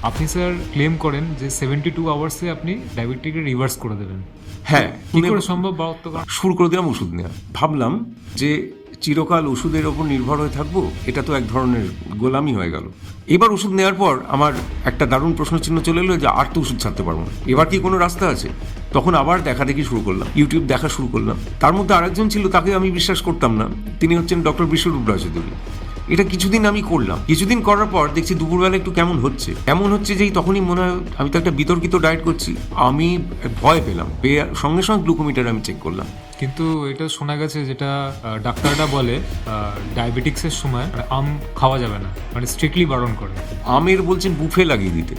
আপনি sir claim করেন যে 72 আওয়ার্সে আপনি ডায়াবেটিকে রিভার্স করে দেবেন। হ্যাঁ, কি করে সম্ভব বলতো? শুরু করে দিলাম ওষুধ নেওয়া। ভাবলাম যে চিরকাল ওষুধের ওপর নির্ভর হয়ে থাকবো, এটা তো এক ধরনের গোলামি হয়ে গেল। এবার ওষুধ নেওয়ার পর আমার একটা দারুণ প্রশ্নচিহ্ন চলে এলো যে আর তো ওষুধ ছাড়তে পারবো না, এবার কি কোনো রাস্তা আছে? তখন আবার দেখি শুরু করলাম, ইউটিউব দেখা শুরু করলাম। তার মধ্যে আরেকজন ছিল, তাকে আমি বিশ্বাস করতাম না। তিনি হচ্ছেন ডক্টর বিশ্বরূপ রায়চৌধুরী। এটা কিছুদিন আমি করলাম, কিছুদিন করার পর দেখছি দুপুরবেলা একটু কেমন হচ্ছে যেই তখনই মনে হয় আমি তো একটা বিতর্কিত ডায়েট করছি। আমি ভয় পেলাম, সঙ্গে সঙ্গে গ্লুকোমিটার আমি চেক করলাম। কিন্তু এটা শোনা গেছে, যেটা ডাক্তাররা বলে ডায়াবেটিক্সের সময় আম খাওয়া যাবে না, মানে স্ট্রিক্টলি বারণ করে। আমের বলছেন বুফে লাগিয়ে দিতে।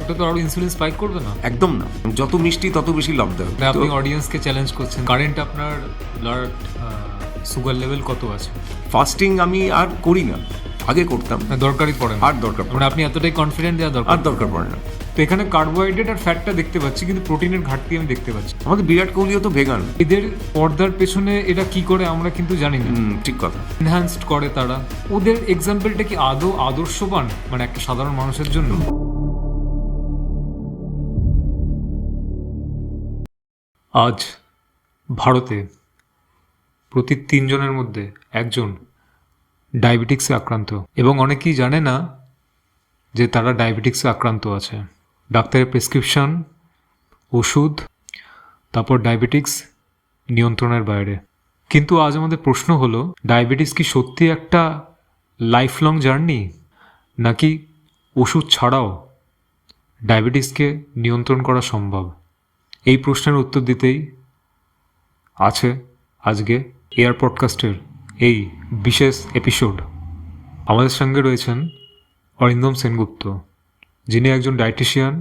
ওটা তো আরো ইনসুলিন স্পাইক করবে না? একদম না, যত মিষ্টি তত বেশি লাভদায়ক। মানে আপনি অডিয়েন্সকে চ্যালেঞ্জ করছেন, কারেন্ট আপনার ব্লাড সুগার লেভেল কত আছে? ফাস্টিং আমি আর করি না, আগে করতাম। দরকারই পড়ে না, আর দরকার পড়ে মানে আপনি এতটাই কনফিডেন্ট দেওয়া আর দরকার পড়ে না। তো এখানে কার্বোহাইড্রেট আর ফ্যাটটা দেখতে পাচ্ছি, কিন্তু প্রোটিনের ঘাটতি আমি দেখতে পাচ্ছি। আমাদের বিরাট কোহলিও তো ভেগান। এদের পর্দার পেছনে এটা কি করে আমরা কিন্তু জানি না। ঠিক কথা। এনহ্যান্সড করে তারা। ওদের এক্সাম্পলটা কি আদৌ আদর্শবান মানে একটা সাধারণ মানুষের জন্য? আজ ভারতে প্রতি 3 জনের মধ্যে একজন ডায়াবেটিক্সে আক্রান্ত, এবং অনেকেই জানে না যে তারা ডায়াবেটিক্সে আক্রান্ত আছে। ডাক্তারের প্রেসক্রিপশন, ওষুধ, তারপর ডায়াবেটিক্স নিয়ন্ত্রণের বাইরে। কিন্তু আজ আমাদের প্রশ্ন হলো, ডায়াবেটিস কি সত্যি একটা লাইফ লং জার্নি, নাকি ওষুধ ছাড়াও ডায়াবেটিসকে নিয়ন্ত্রণ করা সম্ভব? এই প্রশ্নের উত্তর দিতেই আছে আজকে এয়ার পডকাস্টের এই বিশেষ এপিসোড। আমাদের সঙ্গে রয়েছেন অরিন্দম সেনগুপ্ত, যিনি একজন dietician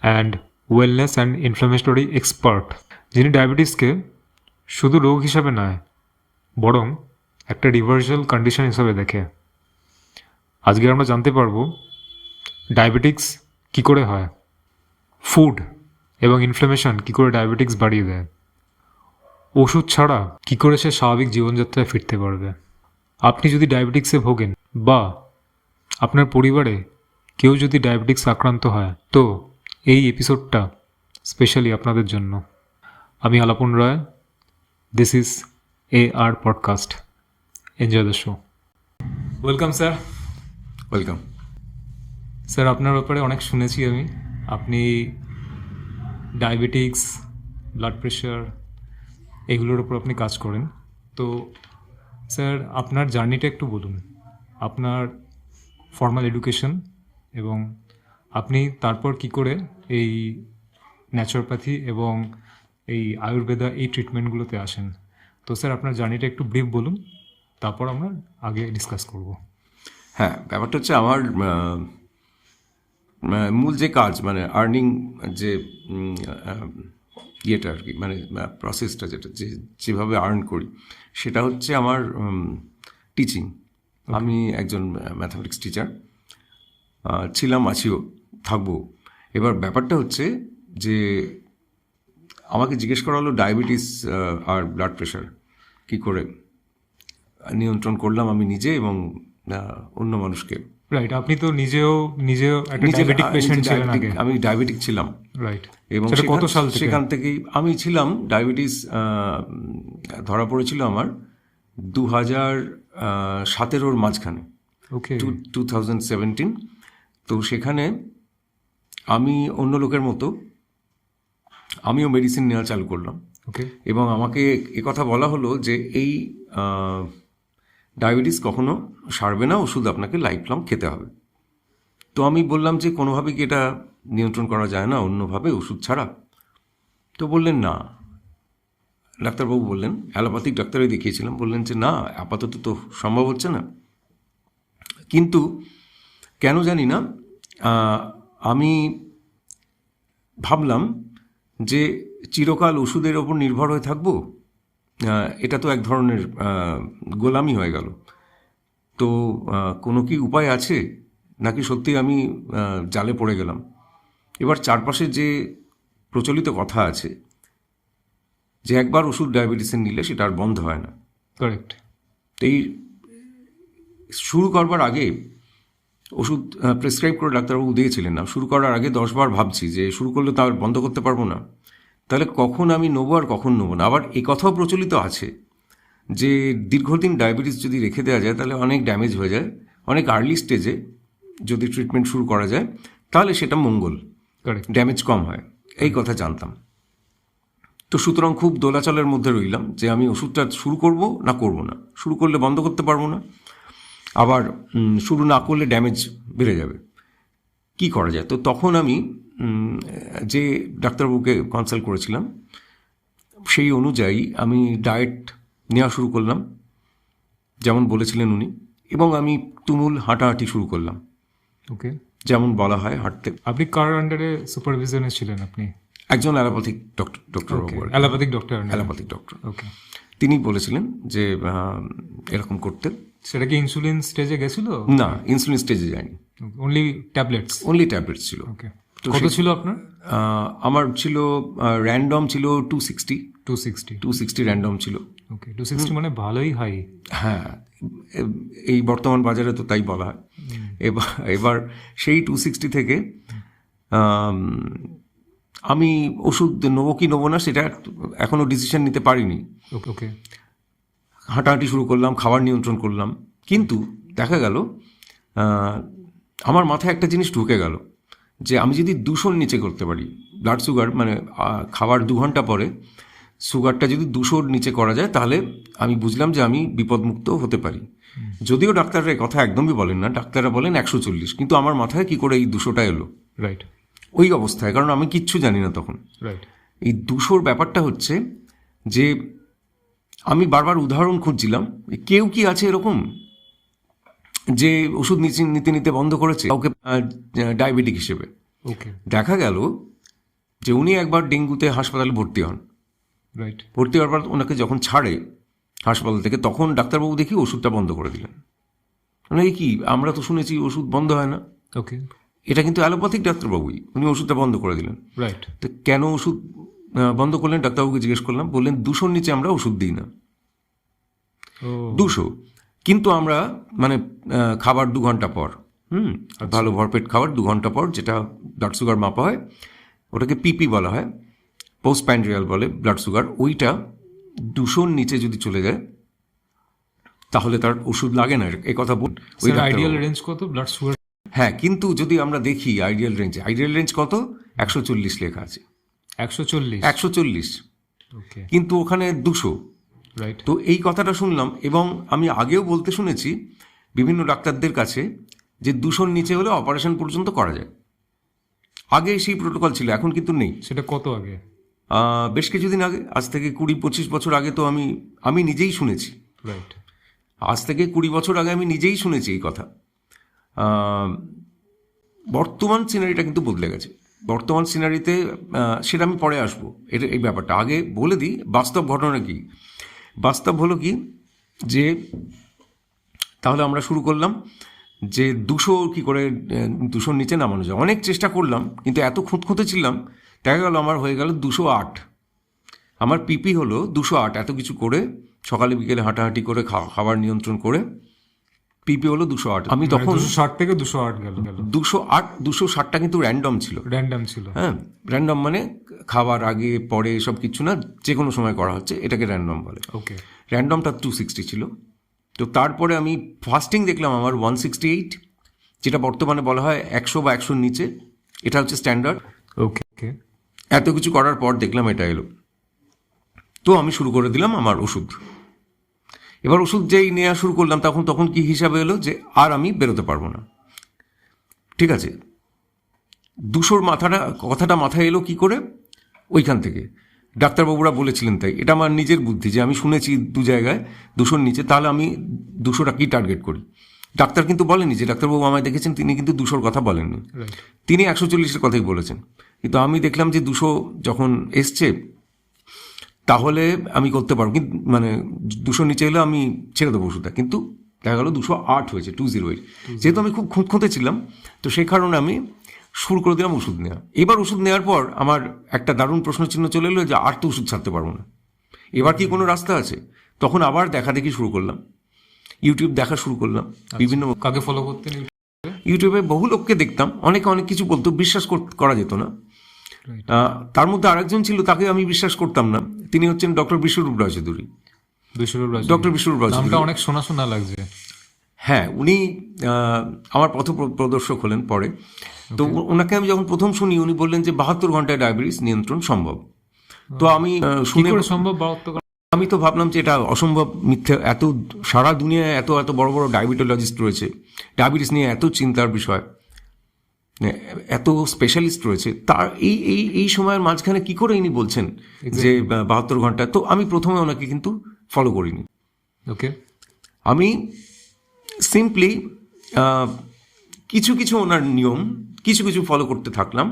and wellness and inflammatory expert, যিনি ডায়াবেটিসকে শুধু রোগ হিসাবে নয়, বরং একটা রিভার্সাল কন্ডিশন হিসাবে দেখে। আজকে আমরা জানতে পারবো ডায়াবেটিক্স কী করে হয়, ফুড এবং ইনফ্লামেশন কী করে ডায়াবেটিক্স বাড়িয়ে দেয়, ওষুধ ছাড়া কী করে সে স্বাভাবিক জীবনযাত্রায় ফিরতে পারবে। আপনি যদি ডায়াবেটিক্সে ভোগেন বা আপনার পরিবারে কেউ যদি ডায়াবেটিক্স আক্রান্ত হয়, তো এই এপিসোডটা স্পেশালি আপনাদের জন্য। আমি Alapan Ray, this is AR podcast. Enjoy the show. Welcome sir. Welcome sir, আপনার ব্যাপারে অনেক শুনেছি আমি। আপনি ডায়াবেটিক্স, ব্লাড প্রেশার, এগুলোর উপর আপনি কাজ করেন। তো স্যার, আপনার জার্নিটা একটু বলুন, আপনার ফর্মাল এডুকেশন, এবং আপনি তারপর কি করে এই ন্যাচুরোপ্যাথি এবং এই আয়ুর্বেদা এই ট্রিটমেন্টগুলোতে আসেন। তো স্যার, আপনার জার্নিটা একটু ব্রিফ বলুন, তারপর আমরা আগে ডিসকাস করব। হ্যাঁ, ব্যাপারটা হচ্ছে আমার মূল যে কাজ, মানে আর্নিং যে ইয়েটা আর কি, মানে প্রসেসটা যেটা যেভাবে আর্ন করি, সেটা হচ্ছে আমার টিচিং। আমি একজন ম্যাথামেটিক্স টিচার ছিলাম, আছিও, থাকবো। এবার ব্যাপারটা হচ্ছে যে আমাকে জিজ্ঞেস করা হলো ডায়াবেটিস আর ব্লাড প্রেশার কী করে নিয়ন্ত্রণ করলাম আমি নিজে এবং অন্য মানুষকে। রাইট, আপনি তো নিজেও একটা ডায়াবেটিক পেশেন্ট ছিলেন আগে। আমি ডায়াবেটিক ছিলাম, রাইট। এবং কত সাল থেকে? সেখান থেকেই আমি ছিলাম। ডায়াবেটিস ধরা পড়েছিল আমার 2017-র মাঝখানে, ওকে। 2017। তো সেখানে আমি অন্য লোকের মতো আমিও মেডিসিন নেওয়া চালু করলাম। ওকে। এবং আমাকে কথা বলা হলো যে এই ডায়াবেটিস কখনো সারবে না, ওষুধ আপনাকে লাইফ লং খেতে হবে। তো আমি বললাম যে কোনোভাবে কি এটা নিয়ন্ত্রণ করা যায় না অন্যভাবে, ওষুধ ছাড়া? তো বললেন না। ডাক্তারবাবু বললেন, অ্যালোপ্যাথিক ডাক্তারই দেখিয়েছিলাম, বললেন যে না, আপাতত তো সম্ভব হচ্ছে না। কিন্তু কেন জানি না আমি ভাবলাম যে চিরকাল ওষুধের ওপর নির্ভর হয়ে থাকবো, এটা তো এক ধরনের গোলামি হয়ে গেল। তো কোনো কি উপায় আছে, নাকি সত্যি আমি জালে পড়ে গেলাম? এবার চারপাশে যে প্রচলিত কথা আছে যে একবার ওষুধ ডায়াবেটিসের নিলে সেটা আর বন্ধ হয় না। কারেক্ট। তো এই শুরু করবার আগে ওষুধ প্রেসক্রাইব করে ডাক্তারবাবু দিয়েছিলেন না। শুরু করার আগে 10 বার ভাবছি যে শুরু করলে তো আর বন্ধ করতে পারবো না, তাহলে কখন আমি নেবো আর কখন নেবো না। আবার এই কথাও প্রচলিত আছে যে দীর্ঘদিন ডায়াবেটিস যদি রেখে দেওয়া যায় তাহলে অনেক ড্যামেজ হয়ে যায়, অনেক আর্লি স্টেজে যদি ট্রিটমেন্ট শুরু করা যায় তাহলে সেটা মঙ্গল, কারেক্ট। ড্যামেজ কম হয়, এই কথা জানতাম। তো সুতরাং খুব দোলাচলের মধ্যে রইলাম যে আমি ওষুধটা শুরু করব না করব না। শুরু করলে বন্ধ করতে পারবো না, আবার শুরু না করলে ড্যামেজ বেড়ে যাবে, কি করা যায়। তো তখন আমি যে ডাক্তারবাবুকে কনসাল্ট করেছিলাম সেই অনুযায়ী আমি ডায়েট নেওয়া শুরু করলাম যেমন বলেছিলেন উনি, এবং আমি তুমুল হাঁটাহাঁটি শুরু করলাম, ওকে। যেমন বলা হয় হাঁটতে। আপনি কার আন্ডারে সুপারভিশনে ছিলেন আপনি? একজন allopathic doctor, allopathic doctor. Allopathic doctor, okay. তিনি বলেছিলেন যে এরকম করতে। সেটা কি ইনসুলিন স্টেজে গেছিল? না, ইনসুলিন স্টেজে যায়নি, অনলি ট্যাবলেটস। অনলি ট্যাবলেটস ছিল। ওকে। কত ছিল আপনার? আমার ছিল র্যান্ডম ছিল 260 260 র্যান্ডম ছিল। ওকে। 260 মানে ভালোই হাই। হ্যাঁ, এই বর্তমান বাজারে তো তাই বলা হয়। এবার সেই 260 থেকে আমি ওষুধ নেবো কি নেবো না সেটা এখনো ডিসিশন নিতে পারিনি। ওকে। হাঁটাহাঁটি শুরু করলাম, খাবার নিয়ন্ত্রণ করলাম, কিন্তু দেখা গেল আমার মাথায় একটা জিনিস ঢুকে গেল যে আমি যদি 200-র নিচে করতে পারি ব্লাড সুগার, মানে খাবার 2 ঘন্টা পরে সুগারটা যদি 200-র নিচে করা যায় তাহলে আমি বুঝলাম যে আমি বিপদমুক্ত হতে পারি। যদিও ডাক্তাররা এই কথা একদমই বলেন না, ডাক্তাররা বলেন 140, কিন্তু আমার মাথায় কি করে এই 200টা এলো রাইট ওই অবস্থায়, কারণ আমি কিচ্ছু জানি না তখন। রাইট। এই 200-র ব্যাপারটা হচ্ছে যে আমি বারবার উদাহরণ খুঁজছিলাম, কেউ কি আছে এরকম যে ওষুধ নিতে নিতে বন্ধ করেছে কাউকে ডায়াবেটিক হিসেবে। ওকে। দেখা গেল যে উনি একবার ডেঙ্গুতে হাসপাতালে ভর্তি হন, রাইট। ভর্তি হওয়ার পর ওনাকে যখন ছাড়ে হাসপাতাল থেকে তখন ডাক্তারবাবু দেখি ওষুধটা বন্ধ করে দিলেন। মানে এই কি, আমরা তো শুনেছি ওষুধ বন্ধ হয় না। ওকে। এটা কিন্তু অ্যালোপ্যাথিক ডাক্তারবাবুই, উনি ওষুধটা বন্ধ করে দিলেন। রাইট। তো কেন ওষুধ বন্ধ করলেন ডাক্তারবাবুকে জিজ্ঞেস করলাম, বললেন 200-র নিচে আমরা ওষুধ দিই না। ও 200, কিন্তু আমরা মানে খাবার 2 ঘন্টা পর, ভালো ভরপেট খাবার 2 ঘন্টা পর, যেটা ব্লাড সুগার মাপা হয় ওটাকে পিপি বলা হয়, পোস্ট প্যান্ড্রিয়াল বলে ব্লাড সুগার, ওইটা 200-র নিচে যদি চলে যায় তাহলে তার ওষুধ লাগে না, এই কথা বল। ওই আইডিয়াল রেঞ্জ কত ব্লাড সুগার? হ্যাঁ, কিন্তু যদি আমরা দেখি আইডিয়াল রেঞ্জ কত, 140 লেখা আছে। 140? ওকে। কিন্তু ওখানে 200। রাইট। তো এই কথাটা শুনলাম, এবং আমি আগেও বলতে শুনেছি বিভিন্ন ডাক্তারদের কাছে যে 200-র নিচে হলে অপারেশন পর্যন্ত করা যায়। আগে সেই প্রোটোকল ছিল, এখন কিন্তু নেই। সেটা কত আগে? বেশ কিছুদিন আগে, আজ থেকে 20-25 বছর আগে তো আমি নিজেই শুনেছি। রাইট। আজ থেকে 20 বছর আগে আমি নিজেই শুনেছি এই কথা। বর্তমান সিনারিটা কিন্তু বদলে গেছে। বর্তমান সিনারিতে সেটা আমি পরে আসবো, এটা এই ব্যাপারটা আগে বলে দিই। বাস্তব ঘটনা কি, বাস্তব হলো কি যে তাহলে আমরা শুরু করলাম যে 200 কি করে 200-র নিচে নামানো যায়। অনেক চেষ্টা করলাম, কিন্তু এত খুঁতখুঁতে ছিলাম, দেখা গেল আমার হয়ে গেল 208। আমার পিপি হলো 208। এত কিছু করে সকালে বিকেলে হাঁটাহাঁটি করে খাবার নিয়ন্ত্রণ করে পিপি হলো 208। আমি তখন 260 থেকে 208 গেল। 260টা কিন্তু র্যান্ডম ছিল। হ্যাঁ, র্যান্ডম মানে খাবার আগে পরে সব কিছু না, যে কোনো সময় করা হচ্ছে, এটাকে র্যান্ডম বলে। ওকে। র্যান্ডমটা 260 ছিল। তো তারপরে আমি ফাস্টিং দেখলাম আমার 168, যেটা বর্তমানে বলা হয় 100 বা 100-র নিচে, এটা হচ্ছে স্ট্যান্ডার্ড। ওকে। এত কিছু করার পর দেখলাম এটা এলো। তো আমি শুরু করে দিলাম আমার ওষুধ। এবার ওষুধ যেই নেওয়া শুরু করলাম তখন কি হিসাবে এলো যে আর আমি বেরোতে পারবো না। ঠিক আছে, 200-র কথাটা মাথায় এলো কি করে, ওইখান থেকে ডাক্তারবাবুরা বলেছিলেন, তাই এটা আমার নিজের বুদ্ধি যে আমি শুনেছি 2 জায়গায় 200-র নিচে, তাহলে আমি 200টা কি টার্গেট করি। ডাক্তার কিন্তু বলেনি, যে ডাক্তারবাবু আমায় দেখেছেন তিনি কিন্তু 200-র কথা বলেননি, তিনি 140-এর কথাই বলেছেন। কিন্তু আমি দেখলাম যে 200 যখন এসছে তাহলে আমি করতে পারবো, কিন্তু মানে 200-র নিচে এলে আমি ছেড়ে দেবো ওষুধটা। কিন্তু দেখা গেল 208 হয়েছে, 208। যেহেতু আমি খুব খুঁতখুঁতে ছিলাম, তো সেই কারণে আমি শুরু করে দিলাম ওষুধ নেওয়া। এবার ওষুধ নেওয়ার পর আমার একটা দারুণ প্রশ্নচিহ্ন চলে এলো যে আর তো ওষুধ ছাড়তে পারবো না, এবার কি কোনো রাস্তা আছে। তখন আবার দেখা দেখি শুরু করলাম, ইউটিউব দেখা শুরু করলাম, বিভিন্ন কাকে ফলো করতেন? ইউটিউবে বহু লোককে দেখতাম, অনেকে অনেক কিছু বলতো, বিশ্বাস করা যেত না। Right. তার মধ্যে আরেকজন ছিল, তাকে আমি বিশ্বাস করতাম না। তিনি হচ্ছেন ডক্টর বিশ্বরূপ রায়চৌধুরী। বিশ্বরূপ রায়, ডক্টর বিশ্বরূপ রায়চৌধুরী, নামটা অনেক শোনা শোনা লাগছে। হ্যাঁ, উনি আমার পথ প্রদর্শক হলেন পরে। তো ওনাকে আমি যখন প্রথম শুনি, উনি বললেন যে 72 ঘন্টায় ডায়াবেটিস নিয়ন্ত্রণ সম্ভব। তো আমি কি শুনে করে সম্ভব 72 ঘন্টা? আমি তো ভাবলাম যে এটা অসম্ভব, মিথ্যে। এত সারা দুনিয়ায় এত এত বড় বড় ডায়াবেটোলজিস্ট রয়েছে, ডায়াবেটিস নিয়ে এত চিন্তার বিষয়, এত স্পেশালিস্ট রয়েছে, তার এই সময়ের মাঝখানে কি করে ইনি বলছেন যে 72 ঘন্টা। তো আমি প্রথমে ওনাকে কিন্তু ফলো করিনি। ওকে, আমি সিম্পলি কিছু কিছু ওনার নিয়ম কিছু কিছু ফলো করতে থাকলাম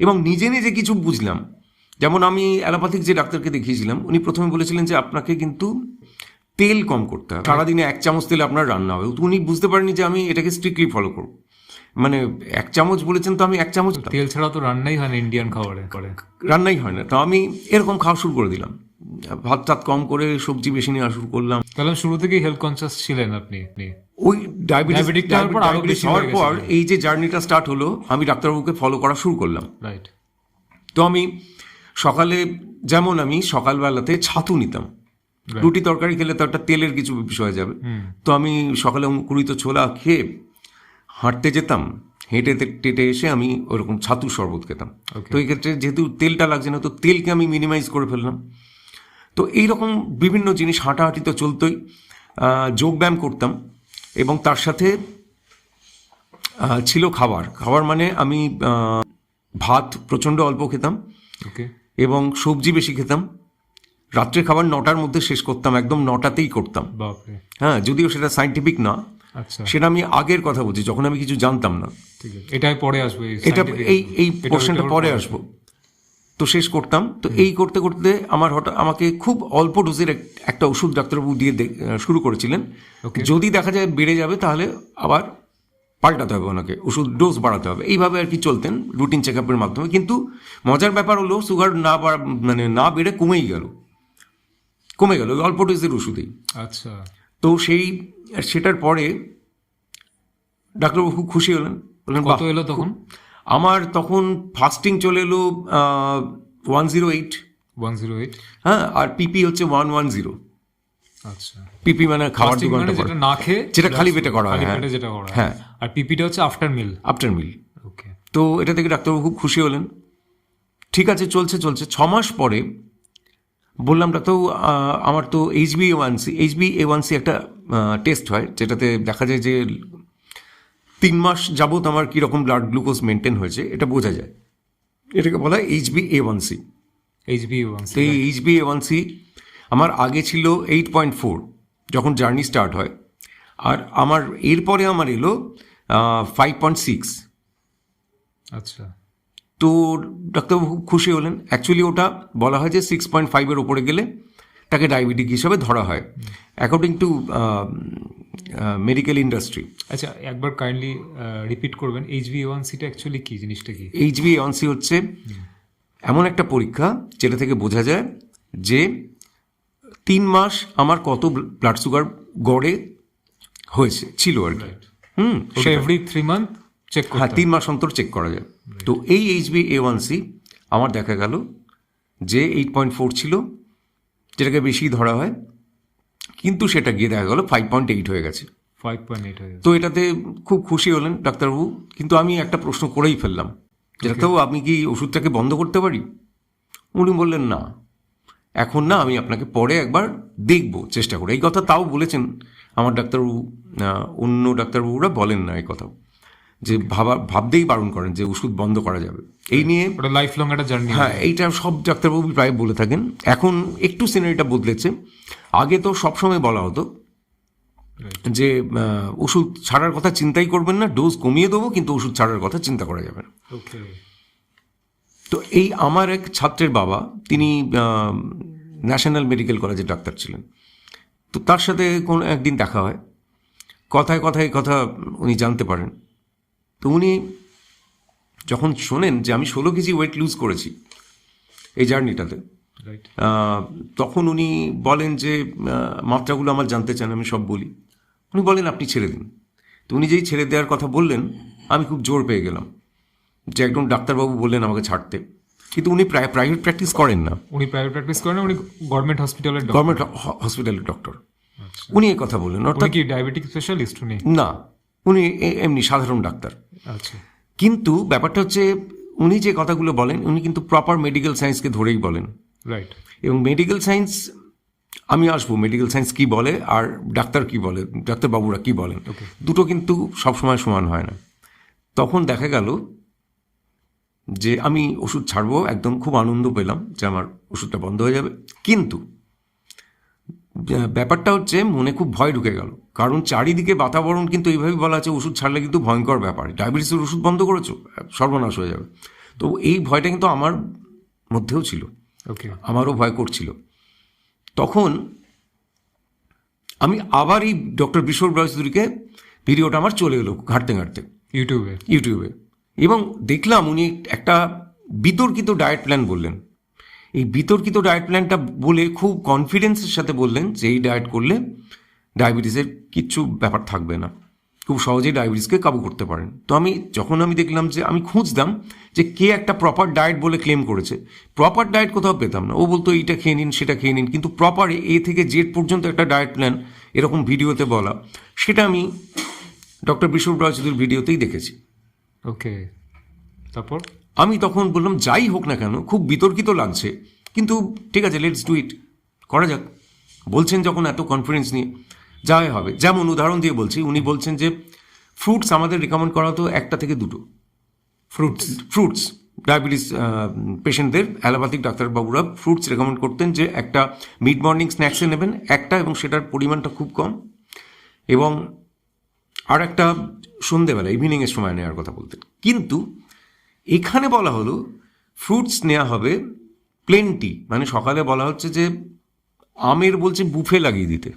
এবং নিজে নিজে কিছু বুঝলাম। যেমন আমি অ্যালোপ্যাথিক যে ডাক্তারকে দেখিয়েছিলাম, উনি প্রথমে বলেছিলেন যে আপনাকে কিন্তু তেল কম করতে হবে, সারাদিনে 1 চামচ তেলে আপনার রান্না হবে। তো উনি বুঝতে পারেনি যে আমি এটাকে স্ট্রিক্টলি ফলো করব। মানে 1 চামচ বলেছেন, তো আমি 1 চামচ তেল ছাড়া তো রান্নাই হয় না ইন্ডিয়ান খাবারে করে, রান্নাই হয় না। তো আমি এরকম খাওয়া শুরু করে দিলাম, ভাত টাত কম করে সবজি বেশি নেওয়া শুরু করলাম। তাহলে শুরু থেকেই হেলথ কনসিয়াস ছিলেন আপনি? ওই ডায়াবেটিস হওয়ার পর আরো বেশি হওয়ার পর এই যে জার্নিটা স্টার্ট হলো, আমি ডাক্তারবাবুকে ফলো করা শুরু করলাম। রাইট। তো আমি সকালে, যেমন আমি সকালবেলাতে ছাতু নিতাম, রুটি তরকারি খেলে তো একটা তেলের কিছু বিষয় যাবে। তো আমি সকালে অঙ্কুরিত ছোলা খেয়ে হাঁটতে যেতাম, হেঁটে টেটে এসে আমি ওরকম ছাতু শরবত খেতাম। তো এই ক্ষেত্রে যেহেতু তেলটা লাগছে না, তো তেলকে আমি মিনিমাইজ করে ফেললাম। তো এইরকম বিভিন্ন জিনিস, হাঁটাহাঁটি তো চলতোই, যোগব্যায়াম করতাম এবং তার সাথে ছিল খাবার মানে আমি ভাত প্রচণ্ড অল্প খেতাম ওকে, এবং সবজি বেশি খেতাম। রাত্রে খাবার 9টার মধ্যে শেষ করতাম, একদম 9টাতেই করতাম। বাপরে। হ্যাঁ, যদিও সেটা সাইন্টিফিক না, আচ্ছা, সেটা আমি আগের কথা বলছি, যখন আমি কিছু জানতাম না। ঠিক আছে, এটাই পরে আসবে, এটা এই পোর্শনটা পরে আসবো। তো শেষ করতাম। তো এই করতে করতে আমাকে খুব অল্প ডোজের একটা ওষুধ ডাক্তারবাবু দিয়ে শুরু করেছিলেন। যদি দেখা যায় বেড়ে যাবে, তাহলে আবার পাল্টাতে হবে, ওনাকে ওষুধ ডোজ বাড়াতে হবে। এইভাবে আর কি চলতেন রুটিন চেক আপের মাধ্যমে। কিন্তু মজার ব্যাপার হলো, সুগার না বেড়ে কমে গেল ওই অল্প ডোজের ওষুধেই। আচ্ছা। তো সেটার পরে ডাক্তারবাবু খুব খুশি হলেন, বললেন কত এলো তখন? আমার তখন ফাস্টিং চলে এলো 108। 108। হ্যাঁ, আর পিপি হচ্ছে 110। আচ্ছা, পিপি মানে খাবার 2 ঘন্টা মানে পর, যেটা না খেয়ে, যেটা খালি পেটে করা হয়। খালি পেটে যেটা করা হয়। হ্যাঁ, আর পিপিটা হচ্ছে আফটার মিল। আফটার মিল। ওকে। তো এটা থেকে ডাক্তারবাবু খুব খুশি হলেন। ঠিক আছে, চলছে 6 মাস পরে বললাম ডাক্তারবাবু, আমার তো HbA1c একটা টেস্ট হয়, যেটাতে দেখা যায় যে 3 মাস যাবত আমার কীরকম ব্লাড গ্লুকোজ মেনটেন হয়েছে, এটা বোঝা যায়। এটাকে বলা হয় HbA1c। তো এই HbA1c আমার আগে ছিল 8.4 যখন জার্নি স্টার্ট হয়, আর আমার এরপরে আমার এলো 5.6। আচ্ছা। তো ডাক্তারবাবু খুব খুশি হলেন। অ্যাকচুয়ালি ওটা বলা হয় যে 6.5-এর ওপরে গেলে তাকে ডায়াবেটিক হিসাবে ধরা হয়, অ্যাকর্ডিং টু মেডিকেল ইন্ডাস্ট্রি। আচ্ছা, একবার কাইন্ডলি রিপিট করবেন, HbA1c-টা অ্যাকচুয়ালি কি জিনিসটা কি? HbA1c হচ্ছে এমন একটা পরীক্ষা যেটা থেকে বোঝা যায় যে 3 মাস আমার কত ব্লাড সুগার গড়ে ছিল আর কি। এভরি 3 মান্থ চেক করতে? হ্যাঁ, 3 মাস অন্তর চেক করা যায়। তো এই HbA1c আমার দেখা গেল যে 8.4 ছিল, যেটাকে বেশি ধরা হয়, কিন্তু সেটা গিয়ে দেখা গেল 5.8 হয়ে গেছে। 5.8 হয়ে গেছে। তো এটাতে খুব খুশি হলেন ডাক্তারবাবু। কিন্তু আমি একটা প্রশ্ন করেই ফেললাম, যে ডাক্তারবাবু, আপনি কি ওষুধটাকে বন্ধ করতে পারি? উনি বললেন না, এখন না, আমি আপনাকে পরে একবার দেখবো চেষ্টা করে। এই কথা তাও বলেছেন আমার ডাক্তারবাবু, অন্য ডাক্তারবাবুরা বলেন না এই কথা, যে ভাবতেই বারণ করেন যে ওষুধ বন্ধ করা যাবে। এই নিয়ে লাইফ লং একটা জার্নি। হ্যাঁ, এইটা সব ডাক্তারবাবু প্রায় বলে থাকেন। এখন একটু সিনারিটা বদলেছে। আগে তো সবসময় বলা হতো যে ওষুধ ছাড়ার কথা চিন্তাই করবেন না, ডোজ কমিয়ে দেবো, কিন্তু ওষুধ ছাড়ার কথা চিন্তা করা যাবে না। তো এই আমার এক ছাত্রের বাবা, তিনি ন্যাশনাল মেডিকেল কলেজের ডাক্তার ছিলেন। তো তার সাথে কোনো একদিন দেখা হয়, কথায় কথায় কথা উনি জানতে পারেন। তো উনি যখন শোনেন যে আমি 16 কেজি ওয়েট লুজ করেছি এই জার্নিটাতে, তখন উনি বলেন যে মাত্রাগুলো আমার জানতে চান। আমি সব বলি। উনি বলেন আপনি ছেড়ে দিন। তো উনি যেই ছেড়ে দেওয়ার কথা বললেন, আমি খুব জোর পেয়ে গেলাম যে একজন ডাক্তারবাবু বললেন আমাকে ছাড়তে, কিন্তু উনি প্রাইভেট প্র্যাকটিস করেন না, উনি প্রাইভেট প্র্যাকটিস করেন না, উনি গভর্নমেন্ট হসপিটালের গভর্নমেন্ট হসপিটালের ডক্টর। উনি এই কথা বললেন, উনি অর্থাৎ কি ডায়াবেটিক স্পেশালিস্ট উনি? না, উনি এমনি সাধারণ ডাক্তার। আচ্ছা, কিন্তু ব্যাপারটা হচ্ছে উনি যে কথাগুলো বলেন উনি কিন্তু প্রপার মেডিকেল সায়েন্সকে ধরেই বলেন। রাইট। এবং মেডিকেল সায়েন্স, আমি আসবো মেডিকেল সায়েন্স কি বলে আর ডাক্তার কি বলে, ডাক্তারবাবুরা কি বলেন, দুটো কিন্তু সবসময় সমান হয় না। তখন দেখা গেল যে আমি ওষুধ ছাড়বো, একদম খুব আনন্দ পেলাম যে আমার ওষুধটা বন্ধ হয়ে যাবে। কিন্তু ব্যাপারটা হচ্ছে মনে খুব ভয় ঢুকে গেল, কারণ চারিদিকে বাতাবরণ কিন্তু এইভাবে বলা আছে ওষুধ ছাড়লে কিন্তু ভয়ঙ্কর ব্যাপার, ডায়াবেটিসের ওষুধ বন্ধ করেছো সর্বনাশ হয়ে যাবে। তো এই ভয়টা কিন্তু আমার মধ্যেও ছিল, ওকে, আমারও ভয় করছিল। তখন আমি আবার এই ডক্টর বিশ্বর রায়চৌধুরীকে ভিডিওটা আমার চলে এলো ঘাঁটতে ঘাঁটতে ইউটিউবে, এবং দেখলাম উনি একটা বিতর্কিত ডায়েট প্ল্যান বললেন। এই বিতর্কিত ডায়েট প্ল্যানটা বলে খুব কনফিডেন্সের সাথে বললেন যে এই ডায়েট করলে ডায়াবেটিসের কিচ্ছু ব্যাপার থাকবে না, খুব সহজেই ডায়াবেটিসকে কাবু করতে পারেন। তো যখন আমি দেখলাম যে আমি খুঁজতাম যে কে একটা প্রপার ডায়েট বলে ক্লেম করেছে, প্রপার ডায়েট কোথাও পেতাম না। ও বলতো এইটা খেয়ে নিন, সেটা খেয়ে নিন, কিন্তু প্রপার এ থেকে জেড পর্যন্ত একটা ডায়েট প্ল্যান এরকম ভিডিওতে বলা, সেটা আমি ডক্টর বিশ্বর রায়চৌধুরীর ভিডিওতেই দেখেছি। ওকে, তারপর আমি তখন বললাম যাই হোক না কেন, খুব বিতর্কিত লাগছে, কিন্তু ঠিক আছে, লেটস ডু ইট, করা যাক। বলছেন যখন এত কনফিডেন্স নিয়ে, যাই হবে। যেমন উদাহরণ দিয়ে বলছি, উনি বলছেন যে ফ্রুটস আমাদের রিকমেন্ড করা হতো 1 থেকে 2 ফ্রুটস ডায়াবেটিস পেশেন্টদের অ্যালোপ্যাথিক ডাক্তারবাবুরা ফ্রুটস রেকমেন্ড করতেন যে একটা মিড মর্নিং স্ন্যাক্সে নেবেন একটা, এবং সেটার পরিমাণটা খুব কম, এবং আর একটা সন্ধেবেলা ইভিনিংয়ের সময় নেওয়ার কথা বলতেন। কিন্তু এখানে বলা হলো ফ্রুটস নেওয়া হবে প্লেন্টি, মানে সকালে বলা হচ্ছে যে আমের বলছে বুফে লাগিয়ে দিতে,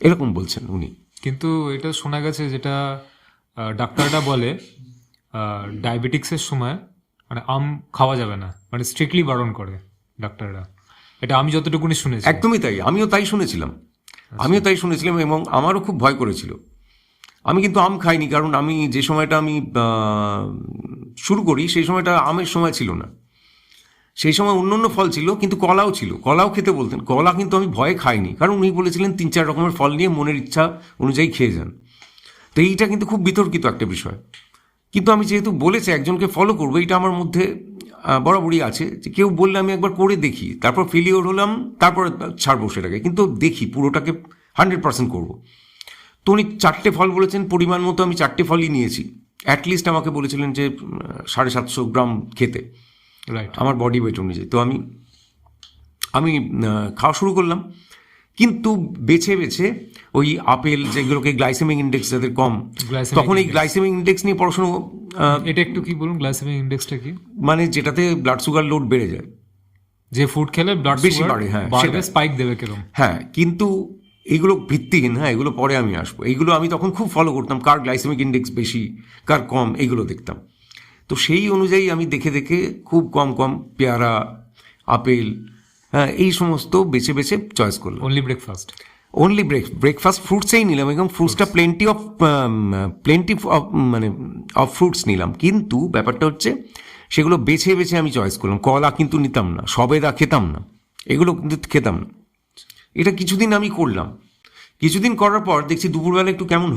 এরকম বলছেন উনি। কিন্তু এটা শোনা গেছে যেটা ডাক্তাররা বলে ডায়াবেটিক্সের সময় মানে আম খাওয়া যাবে না, মানে স্ট্রিক্টলি বারণ করে ডাক্তাররা, এটা আমি যতটুকুনি শুনেছি। একদমই তাই, আমিও তাই শুনেছিলাম এবং আমারও খুব ভয় করেছিল। আমি কিন্তু আম খাইনি, কারণ আমি যে সময়টা আমি শুরু করি সেই সময়টা আমের সময় ছিল না, সেই সময় অন্য ফল ছিল, কিন্তু কলাও ছিল, কলাও খেতে বলতেন। কলা কিন্তু আমি ভয়ে খাইনি, কারণ উনি বলেছিলেন 3-4 রকমের ফল নিয়ে মনের ইচ্ছা অনুযায়ী খেয়ে যান। তো এইটা কিন্তু খুব বিতর্কিত একটা বিষয়, কিন্তু আমি যেহেতু বলেছি একজনকে ফলো করবো, এটা আমার মধ্যে বরাবরই আছে যে কেউ বললে আমি একবার করে দেখি, তারপর ফেলিওর হলাম, তারপর ছাড়বো সেটাকে, কিন্তু দেখি পুরোটাকে 100% করবো। তো উনি 4টে ফল বলেছেন, পরিমাণ মতো আমি 4টে ফলই নিয়েছি। অ্যাটলিস্ট আমাকে বলেছিলেন যে 750 গ্রাম খেতে, রাইট, আমার বডি ওয়েট অনুযায়ী। তো আমি খাওয়া শুরু করলাম, কিন্তু বেছে বেছে ওই আপেল যেগুলোকে গ্লাইসেমিক ইন্ডেক্স যাদের কম, তখন এই গ্লাইসেমিক ইন্ডেক্স নিয়ে পড়াশুনো, এটা একটু কি বলুন, গ্লাইসেমিক ইন্ডেক্সটা কি? মানে যেটাতে ব্লাড সুগার লোড বেড়ে যায়, যে ফুড খেলে ব্লাড বেশি বাড়ে, হ্যাঁ, সেটা স্পাইক দেবে কিরকম। হ্যাঁ, কিন্তু এইগুলো ভিত্তিহীন, হ্যাঁ, এগুলো পরে আমি আসবো। এইগুলো আমি তখন খুব ফলো করতাম, কার গ্লাইসেমিক ইন্ডেক্স বেশি কার কম, এইগুলো দেখতাম। তো সেই অনুযায়ী আমি দেখে দেখে খুব কম পেয়ারা, আপেল, হ্যাঁ, এই সমস্ত বেছে বেছে চয়েস করলাম। অনলি ব্রেকফাস্ট ফ্রুটসেই নিলাম, এবং ফ্রুটসটা প্লেন্টি অফ মানে অফ ফ্রুটস নিলাম। কিন্তু ব্যাপারটা হচ্ছে সেগুলো বেছে বেছে আমি চয়েস করলাম। কলা কিন্তু নিতাম না, সবেদা খেতাম না, এগুলো কিন্তু খেতাম না। এটা কিছুদিন আমি করলাম, কিছুদিন করার পর দেখছি দুপুরবেলা একটু কেমন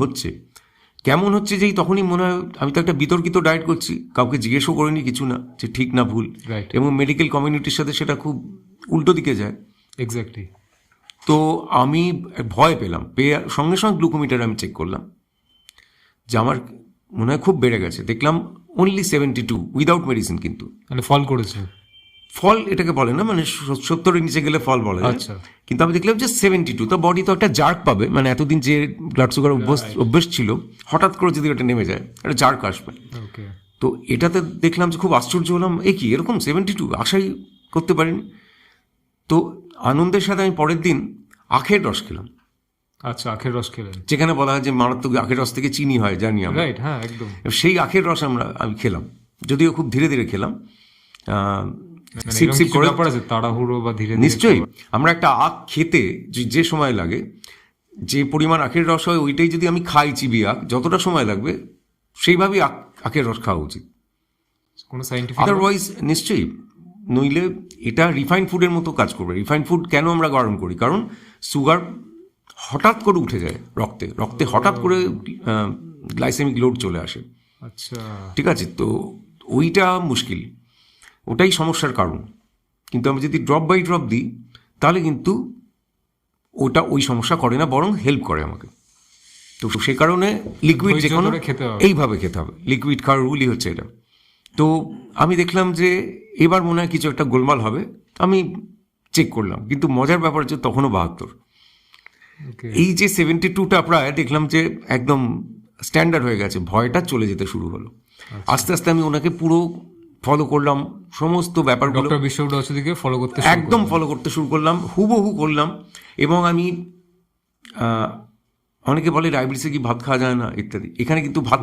হচ্ছে যেই তখনই মনে হয় আমি তো একটা বিতর্কিত ডায়েট করছি, কাউকে জিজ্ঞেসও করিনি কিছু না যে ঠিক না ভুল, এবং মেডিকেল কমিউনিটির সাথে সেটা খুব উল্টো দিকে যায়। এক্স্যাক্টলি। তো আমি ভয় পেলাম, সঙ্গে সঙ্গে গ্লুকোমিটার আমি চেক করলাম যে আমার মনে হয় খুব বেড়ে গেছে। দেখলাম অনলি 72 উইদাউট মেডিসিন। কিন্তু মানে ফল করেছে, ফল এটাকে বলে না, মানে 70-এর নিচে গেলে ফল বলে। আচ্ছা, কিন্তু আমি দেখলাম যে 72। তো বডি তো একটা জার্ক পাবে, মানে এতদিন যে ব্লাড সুগার অভ্যেস ছিল, হঠাৎ করে যদি ওটা নেমে যায় একটা জার্ক আসবে। তো এটাতে দেখলাম যে খুব আশ্চর্য হলাম, এ কি এরকম 72, আশাই করতে পারিনি। তো আনন্দের সাথে আমি পরের দিন আখের রস খেলাম। আচ্ছা, আখের রস খেলেন, যেখানে বলা হয় যে মারাত্মক আখের রস থেকে চিনি হয়, জানি আমরা, রাইট, হ্যাঁ, একদম। সেই আখের রস আমি খেলাম, যদিও খুব ধীরে ধীরে খেলাম, তাড়াহুড়ো বা ধীরে। নিশ্চয়ই আমরা একটা আখ খেতে যে সময় লাগে, যে পরিমাণ আখের রস হয় ওইটাই যদি আমি খাই চিবিয়ে আখ, যতটা সময় লাগবে সেইভাবেই আখের রস খাওয়া উচিত। কোনো সাইন্টিফিক আদারওয়াইজ নিশ্চয়ই, নইলে এটা রিফাইন্ড ফুডের মতো কাজ করবে। রিফাইন্ড ফুড কেন আমরা গরম করি? কারণ সুগার হঠাৎ করে উঠে যায় রক্তে, রক্তে হঠাৎ করে গ্লাইসেমিক লোড চলে আসে। আচ্ছা, ঠিক আছে, তো ওইটা মুশকিল, ওটাই সমস্যার কারণ। কিন্তু আমি যদি ড্রপ বাই ড্রপ দিই তাহলে কিন্তু ওটা ওই সমস্যা করে না, বরং হেল্প করে আমাকে। তো সে কারণে লিকুইড যে কোনো খেতে হবে, এইভাবে খেতে হবে। লিকুইড খাওয়ার রুলই হচ্ছে এটা। তো আমি দেখলাম যে এবার মনে হয় কিছু একটা গোলমাল হবে, আমি চেক করলাম, কিন্তু মজার ব্যাপার হচ্ছে তখনও 72। এই যে 72টা প্রায় দেখলাম যে একদম স্ট্যান্ডার্ড হয়ে গেছে, ভয়টা চলে যেতে শুরু হলো। আস্তে আস্তে আমি ওনাকে পুরো ফলো করলাম, সমস্ত ব্যাপারগুলো ডক্টর বিশ্বজিৎ অচ্যুতকে ফলো করতে একদম ফলো করতে শুরু করলাম, হুবহু করলাম। এবং আমি অনেকে বলে ডায়াবেটিসে কি ভাত খাওয়া যায় না ইত্যাদি, এখানে কিন্তু ভাত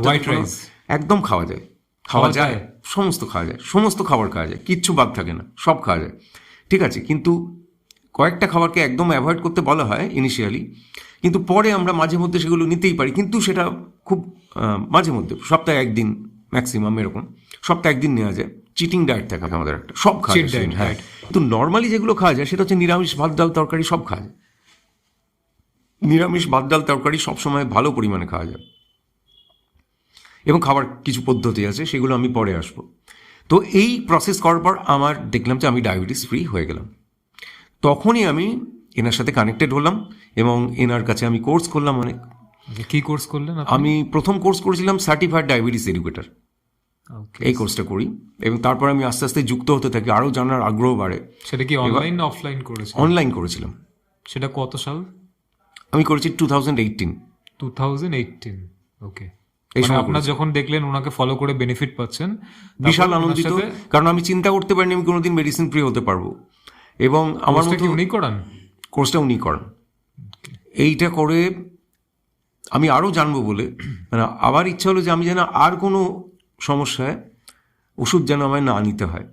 একদম খাওয়া যায়, খাওয়া যায়, সমস্ত খাওয়া যায়, সমস্ত খাবার খাওয়া যায়, কিচ্ছু বাদ থাকে না, সব খাওয়া যায়। ঠিক আছে, কিন্তু কয়েকটা খাবারকে একদম অ্যাভয়েড করতে বলা হয় ইনিশিয়ালি, কিন্তু পরে আমরা মাঝে মধ্যে সেগুলো নিতেই পারি, কিন্তু সেটা খুব মাঝে মধ্যে, সপ্তাহে একদিন ম্যাক্সিমাম, এরকম সপ্তাহে একদিন নেওয়া যায়। চিটিং ডায়েট থাকে আমাদের একটা, সব খাওয়া যায়। হ্যাঁ, কিন্তু নর্মালি যেগুলো খাওয়া যায় সেটা হচ্ছে নিরামিষ ভাত ডাল তরকারি সব খাওয়া যায়। নিরামিষ ভাত ডাল তরকারি সবসময় ভালো পরিমাণে খাওয়া যায়, এবং খাবার কিছু পদ্ধতি আছে, সেগুলো আমি পরে আসবো। তো এই প্রসেস করার পর আমার দেখলাম যে আমি ডায়াবেটিস ফ্রি হয়ে গেলাম। তখনই আমি এনার সাথে কানেক্টেড হলাম এবং এনার কাছে আমি কোর্স করলাম অনেক। কি কোর্স করলেন? আমি প্রথম কোর্স করেছিলাম সার্টিফাইড ডায়াবেটিস এডুকেটর, এই কোর্সটা করি, এবং তারপর আমি আস্তে আস্তে যুক্ত হতে থাকি, আরও জানার আগ্রহ বাড়ে। সেটা কি অনলাইন না অফলাইন করেছেন? অনলাইন করেছিলাম। সেটা কত সাল? আমি করেছি 2018। 2018, ওকে। এই সময় আপনার যখন দেখলেন ওনাকে ফলো করে বেনিফিট পাচ্ছেন, বিশাল আনন্দিত, কারণ আমি চিন্তা করতে পারিনি আমি কোনোদিন মেডিসিন ফ্রি হতে পারবো। এবং আমার মতো উনি করান, কোর্সটা উনি করান। এইটা করে আমি আরও জানবো বলে, মানে আবার ইচ্ছা হলো যে আমি যেন আর কোনো সমস্যায় ওষুধ যেন আমায় না নিতে হয়।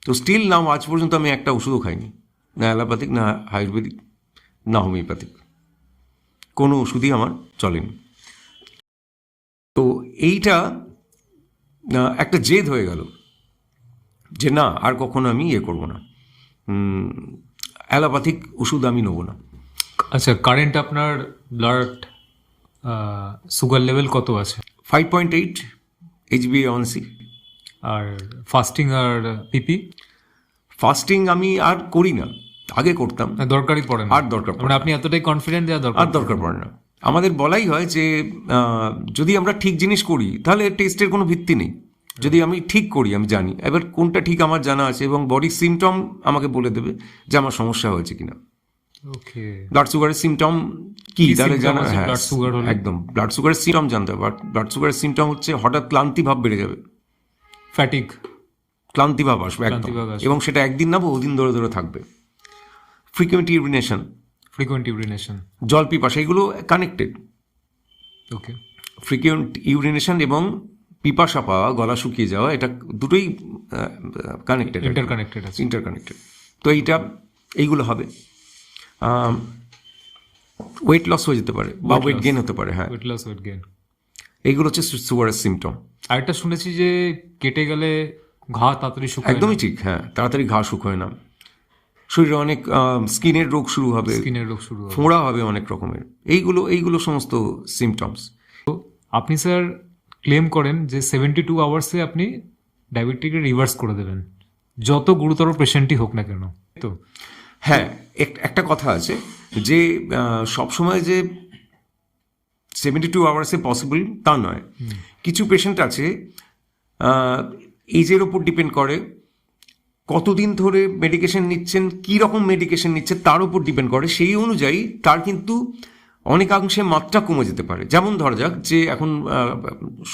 তো স্টিল নাও আজ পর্যন্ত আমি একটা ওষুধও খাইনি, না অ্যালোপ্যাথিক, না আয়ুর্বেদিক, না হোমিওপ্যাথিক, কোনো ওষুধই আমার চলেনি। তো এইটা একটা জেদ হয়ে গেল যে না, আর কখনো আমি করবো না, অ্যালোপ্যাথিক ওষুধ আমি নেবো না। আচ্ছা, কারেন্ট আপনার ব্লাড সুগার লেভেল কত আছে? 5.8 HbA1c। আর ফাস্টিং আর পিপি? ফাস্টিং আমি আর করি না, আগে করতাম, দরকারই পড়ে না, আর দরকার পড়ে মানে আপনি এতটাই কনফিডেন্ট দেওয়া দরকার, আর দরকার পড়ে না। আমাদের বলাই হয় যে যদি আমরা ঠিক জিনিস করি তাহলে টেস্টের কোনো ভিত্তি নেই। যদি আমি ঠিক করি, আমি জানি এবার কোনটা ঠিক আমার জানা আছে, এবং বডির সিমটম আমাকে বলে দেবে যে আমার সমস্যা হয়েছে কিনা। ওকে, ব্লাড সুগারের সিমটম কি তাহলে জানা? হ্যাঁ, ব্লাড সুগার হলে একদম ব্লাড সুগারের সিমটম জানতে হবে। ব্লাড সুগারের সিমটম হচ্ছে হঠাৎ ক্লান্তি ভাব বেড়ে যাবে, ফ্যাটিক, ক্লান্তি ভাব আসবে একদম, এবং সেটা একদিন না বহুদিন ধরে ধরে থাকবে। ফ্রিকুয়েন্ট ইউরিনেশন, জল পিপাসা, এগুলো কানেক্টেড। ওকে, ফ্রিকুয়েন্ট ইউরিনেশন এবং পিপাসা পাওয়া, গলা শুকিয়ে যাওয়া, এটা দুটোই কানেক্টেড, ইন্টারকানেক্টেড। তো এইগুলো হবে। ওয়েট লস হয়ে যেতে পারে বা ওয়েট গেইন হতে পারে। হ্যাঁ, ওয়েট লস, ওয়েট গেইন, এইগুলো হচ্ছে সুগারের সিমটম। আরেকটা শুনেছি যে কেটে গেলে ঘা তাড়াতাড়ি শুকায়। একদমই ঠিক, হ্যাঁ, তাড়াতাড়ি ঘা শুকোয় না, শরীরে অনেক স্কিনের রোগ শুরু হবে, ফোঁড়া হবে অনেক রকমের, এইগুলো সমস্ত সিমটমস। তো আপনি স্যার ক্লেম করেন যে 72 আওয়ার্সে আপনি ডায়াবেটিকে রিভার্স করে দেবেন, যত গুরুতর পেশেন্টই হোক না কেন। তো হ্যাঁ, একটা কথা আছে যে সবসময় যে 72 আওয়ার্সে পসিবল তা নয়। কিছু পেশেন্ট আছে, এজের ওপর ডিপেন্ড করে, কতদিন ধরে মেডিকেশন নিচ্ছেন, কী রকম মেডিকেশন নিচ্ছে তার উপর ডিপেন্ড করে। সেই অনুযায়ী তার কিন্তু অনেকাংশে মাত্রা কমে যেতে পারে। যেমন ধরা যাক যে এখন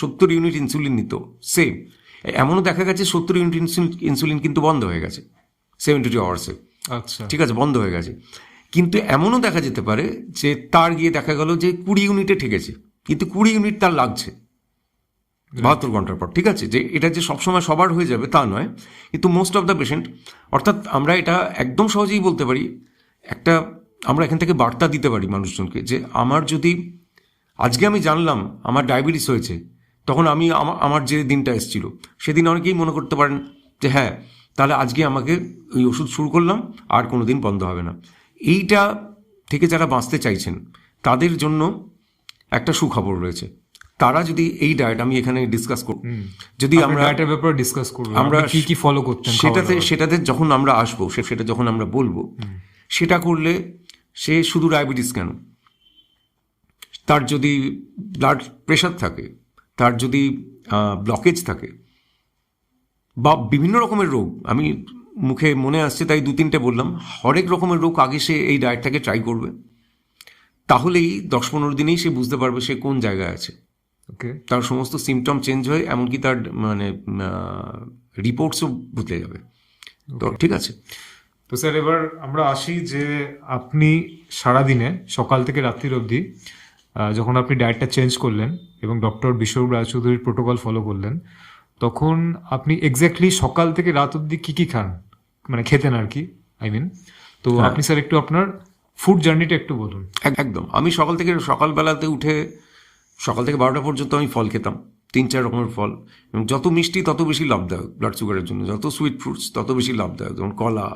70 ইউনিট ইনসুলিন নিত, সেম এমনও দেখা গেছে 70 ইউনিট ইনসুলিন কিন্তু বন্ধ হয়ে গেছে 72 আওয়ার্সে। আচ্ছা, ঠিক আছে, বন্ধ হয়ে গেছে। কিন্তু এমনও দেখা যেতে পারে যে তার গিয়ে দেখা গেল যে 20 ইউনিটে ঠেকেছে, কিন্তু 20 ইউনিট তার লাগছে 72 ঘন্টার পর। ঠিক আছে, যে এটা যে সবসময় সবার হয়ে যাবে তা নয়, কিন্তু মোস্ট অফ দ্য পেশেন্ট, অর্থাৎ আমরা এটা একদম সহজেই বলতে পারি, আমরা এখান থেকে বার্তা দিতে পারি মানুষজনকে যে আমার যদি আজকে আমি জানলাম আমার ডায়াবেটিস হয়েছে, তখন আমি আমার যে দিনটা এসেছিল সেদিন অনেকেই মনে করতে পারেন যে হ্যাঁ তাহলে আজকে আমাকে ওই ওষুধ শুরু করলাম আর কোনো দিন বন্ধ হবে না। এইটা থেকে যারা বাঁচতে চাইছেন তাদের জন্য একটা সুখবর রয়েছে। তারা যদি এই ডায়েট আমি এখানে ডিসকাস করব, যদি আমরা ডায়েটের ব্যাপারে ডিসকাস করব, আমরা কি কি ফলো করতেন সেটাতে যখন আমরা আসবো, সেটা যখন আমরা বলবো, সেটা করলে সে শুধু ডায়াবেটিস কেন, তার যদি ব্লাড প্রেশার থাকে, তার যদি ব্লকেজ থাকে, বা বিভিন্ন রকমের রোগ, আমি মুখে মনে আসছে তাই 2-3টে বললাম, হরেক রকমের রোগ আগে সে এই ডায়েটটাকে ট্রাই করবে, তাহলেই 10-15 দিনেই সে বুঝতে পারবে সে কোন জায়গায় আছে। ওকে, তার সমস্ত সিমটম চেঞ্জ হয়ে এমনকি তার মানে রিপোর্টসও বদলে যাবে। তো ঠিক আছে। তো স্যার এবার আমরা আসি যে আপনি সারাদিনে সকাল থেকে রাত্রির অবধি যখন আপনি ডায়েটটা চেঞ্জ করলেন এবং ডক্টর বিশ্বরূপ রায়চৌধুরীর প্রোটোকল ফলো করলেন, তখন আপনি এক্স্যাক্টলি সকাল থেকে রাত অবধি কি কি খান, মানে খেতেন আর কি, আই মিন। তো আপনি স্যার একটু আপনার ফুড জার্নিটা একটু বলুন। একদম, আমি সকালবেলাতে উঠে সকাল থেকে 12টা পর্যন্ত আমি ফল খেতাম, 3-4 রকমের ফল, এবং যত মিষ্টি তত বেশি লাভদায়ক ব্লাড সুগারের জন্য, যত সুইট ফ্রুটস তত বেশি লাভদায়ক, যেমন কলা,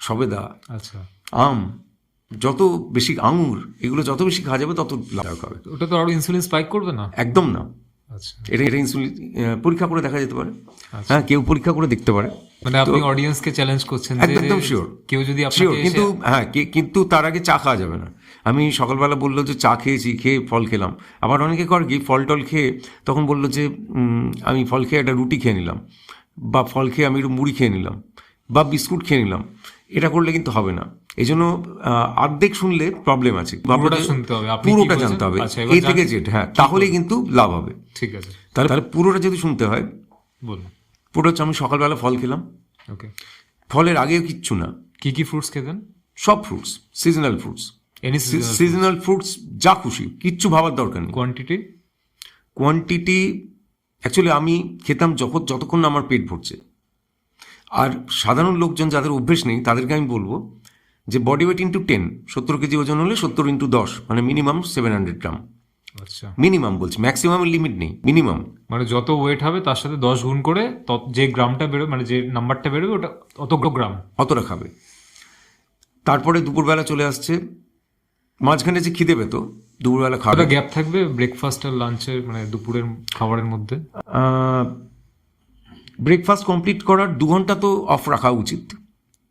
সবেদা, আচ্ছা, আম, যত বেশি আঙুর, এগুলো যত বেশি খাওয়া যাবে তত লাভদায়ক হবে। ওটা তো আরো ইনসুলিন স্পাইক করবে না? একদম না। আচ্ছা, এটা ইনসুলিন পরীক্ষা করে দেখা যেতে পারে। হ্যাঁ, কেউ পরীক্ষা করে দেখতে পারে। মানে আপনি অডিয়েন্সকে চ্যালেঞ্জ করছেন যে একদম শিওর, কেউ যদি শিওর, আপনাকে কিন্তু হ্যাঁ, কিন্তু তার আগে চা খাওয়া যাবে না। আমি সকালবেলা বললো যে চা খেয়েছি, খেয়ে ফল খেলাম। আবার অনেকে করে কি, ফল টল খেয়ে তখন বললো যে আমি ফল খেয়ে একটা রুটি খেয়ে নিলাম, বা ফল খেয়ে আমি একটু মুড়ি খেয়ে নিলাম, বা বিস্কুট খেয়ে নিলাম। এটা করলে কিন্তু হবে না। এই জন্য অর্ধেক শুনলে প্রবলেম আছে, পুরোটা শুনতে হবে, আপনি পুরোটা জানতে হবে, এ থেকে জেড। হ্যাঁ, তাহলেই কিন্তু লাভ হবে। ঠিক আছে, তাহলে পুরোটা যদি শুনতে হয়, বলুন। পুরো হচ্ছে আমি সকালবেলা ফল খেলাম, ওকে, ফলের আগেও কিচ্ছু না, কি কি ফ্রুটস খেতেন? সব fruits, seasonal fruits, any seasonal fruits, যা খুশি, কিচ্ছু ভাবার দরকার নেই। কোয়ান্টিটি অ্যাকচুয়ালি আমি খেতাম যতক্ষণ না আমার পেট ভরছে। আর সাধারণ লোকজন যাদের অভ্যেস নেই তাদেরকে আমি বলবো যে বডি ওয়েট ইন্টু 10, 70 কেজি ওজন হলে 70 × 10, মানে মিনিমাম 700 গ্রাম। আচ্ছা, মিনিমাম বলছি, ম্যাক্সিমামের লিমিট নেই, মিনিমাম। মানে যত ওয়েট হবে তার সাথে 10 গুণ করে যে গ্রামটা বেরোবে, মানে যে নাম্বারটা বেরোবে ওটা অত গ্রাম, অতটা খাবে। তারপরে দুপুরবেলা চলে আসছে, মাঝখানে যে খিদে পেত দুপুরবেলা খাবে। গ্যাপ থাকবে ব্রেকফাস্ট আর লাঞ্চের, মানে দুপুরের খাবারের মধ্যে। ব্রেকফাস্ট কমপ্লিট করার 2 ঘন্টা তো অফ রাখা উচিত।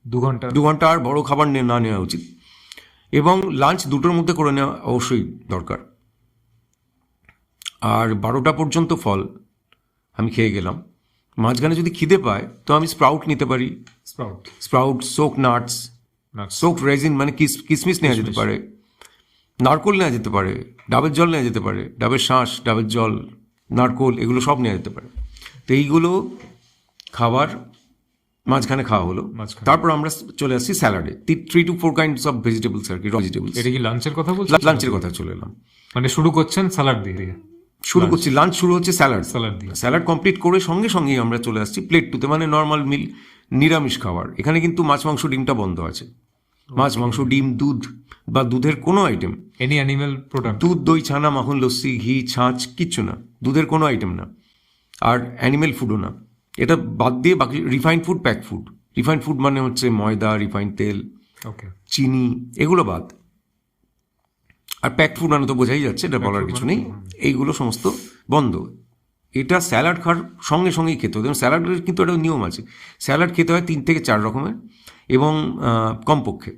2 ঘন্টা আর বড় খাবার না নেওয়া উচিত, এবং লাঞ্চ 2টোর মধ্যে করে নেওয়া অবশ্যই দরকার। আর 12টা পর্যন্ত ফল আমি খেয়ে গেলাম। মাঝখানে যদি খিদে পায় তো আমি স্প্রাউট নিতে পারি, sprout, soak nuts, soak raisin, মানে কিসমিস নেওয়া যেতে পারে, নারকোল নেওয়া যেতে পারে, ডাবের জল নেওয়া যেতে পারে, ডাবের শাঁস, ডাবের জল, নারকোল, এগুলো সব নেওয়া যেতে পারে। তো এইগুলো খাবার মাঝখানে খাওয়া হলো। তারপর আমরা চলে আসছি স্যালাডে, 3 to 4 কাইন্ডস অফ ভেজিটেবলস আর কি, র ভেজিটেবলস। এটা কি লাঞ্চের কথা বলছেন? লাঞ্চের কথা চলে এলাম, মানে শুরু করছেন স্যালাড দিয়ে। শুরু করছি, লাঞ্চ শুরু হচ্ছে স্যালাড দিয়ে। স্যালাড কমপ্লিট করে সঙ্গে সঙ্গেই আমরা চলে আসছি প্লেট 2তে, মানে নর্মাল মিল, নিরামিষ খাবার। এখানে কিন্তু মাছ, মাংস, ডিমটা বন্ধ আছে। মাছ, মাংস, ডিম, দুধ বা দুধের কোনো আইটেম, এনি অ্যানিমেল প্রোডাক্ট, দুধ, দই, ছানা, মাখন, লস্যি, ঘি, ছাঁচ, কিচ্ছু না, দুধের কোনো আইটেম না, আর অ্যানিমেল ফুডও না। এটা বাদ দিয়ে বাকি refined food, pack food. Refined food মানে হচ্ছে ময়দা, রিফাইন্ড তেল, চিনি, এগুলো বাদ। আর প্যাক ফুড মানে তো বোঝাই যাচ্ছে, এটা বলার কিছু নেই, এইগুলো সমস্ত বন্ধ। এটা স্যালাড খাওয়ার সঙ্গে সঙ্গেই খেতে হবে। স্যালাডের কিন্তু একটা নিয়ম আছে, স্যালাড খেতে হয় 3 থেকে 4 রকমের, এবং কমপক্ষে,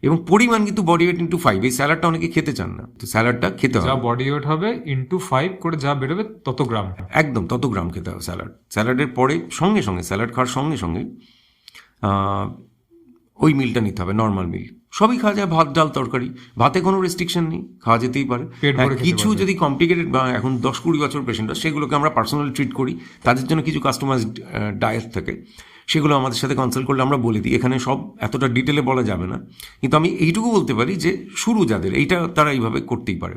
এবং পরিমাণ কিন্তু বডি ওয়েট ইন্টু 5। এই স্যালাডটা অনেকে খেতে চান না, তো স্যালাডটা খেতে হবে, যা বডি ওয়েট হবে ইন্টু 5 করে যা বেরোবে তত গ্রাম, একদম তত গ্রাম খেতে হবে স্যালাডের পরে। সঙ্গে সঙ্গে স্যালাড খাওয়ার সঙ্গে সঙ্গে ওই মিলটা নিতে হবে, নর্মাল মিল। সবই খাওয়া যায়, ভাত, ডাল, তরকারি, ভাতে কোনো রেস্ট্রিকশন নেই, খাওয়া যেতেই পারে। কিছু যদি কমপ্লিকেটেড বা এখন 10-20 বছর পেশেন্ট হয়, সেগুলোকে আমরা পার্সোনালি ট্রিট করি, তাদের জন্য কিছু কাস্টমাইজড ডায়েট থাকে, সেগুলো আমাদের সাথে কনসাল্ট করলে আমরা বলে দিই। এখানে সব এতটা ডিটেলে বলা যাবে না, কিন্তু আমি এইটুকু বলতে পারি যে শুরু যাদের, এইটা তারা এইভাবে করতেই পারে,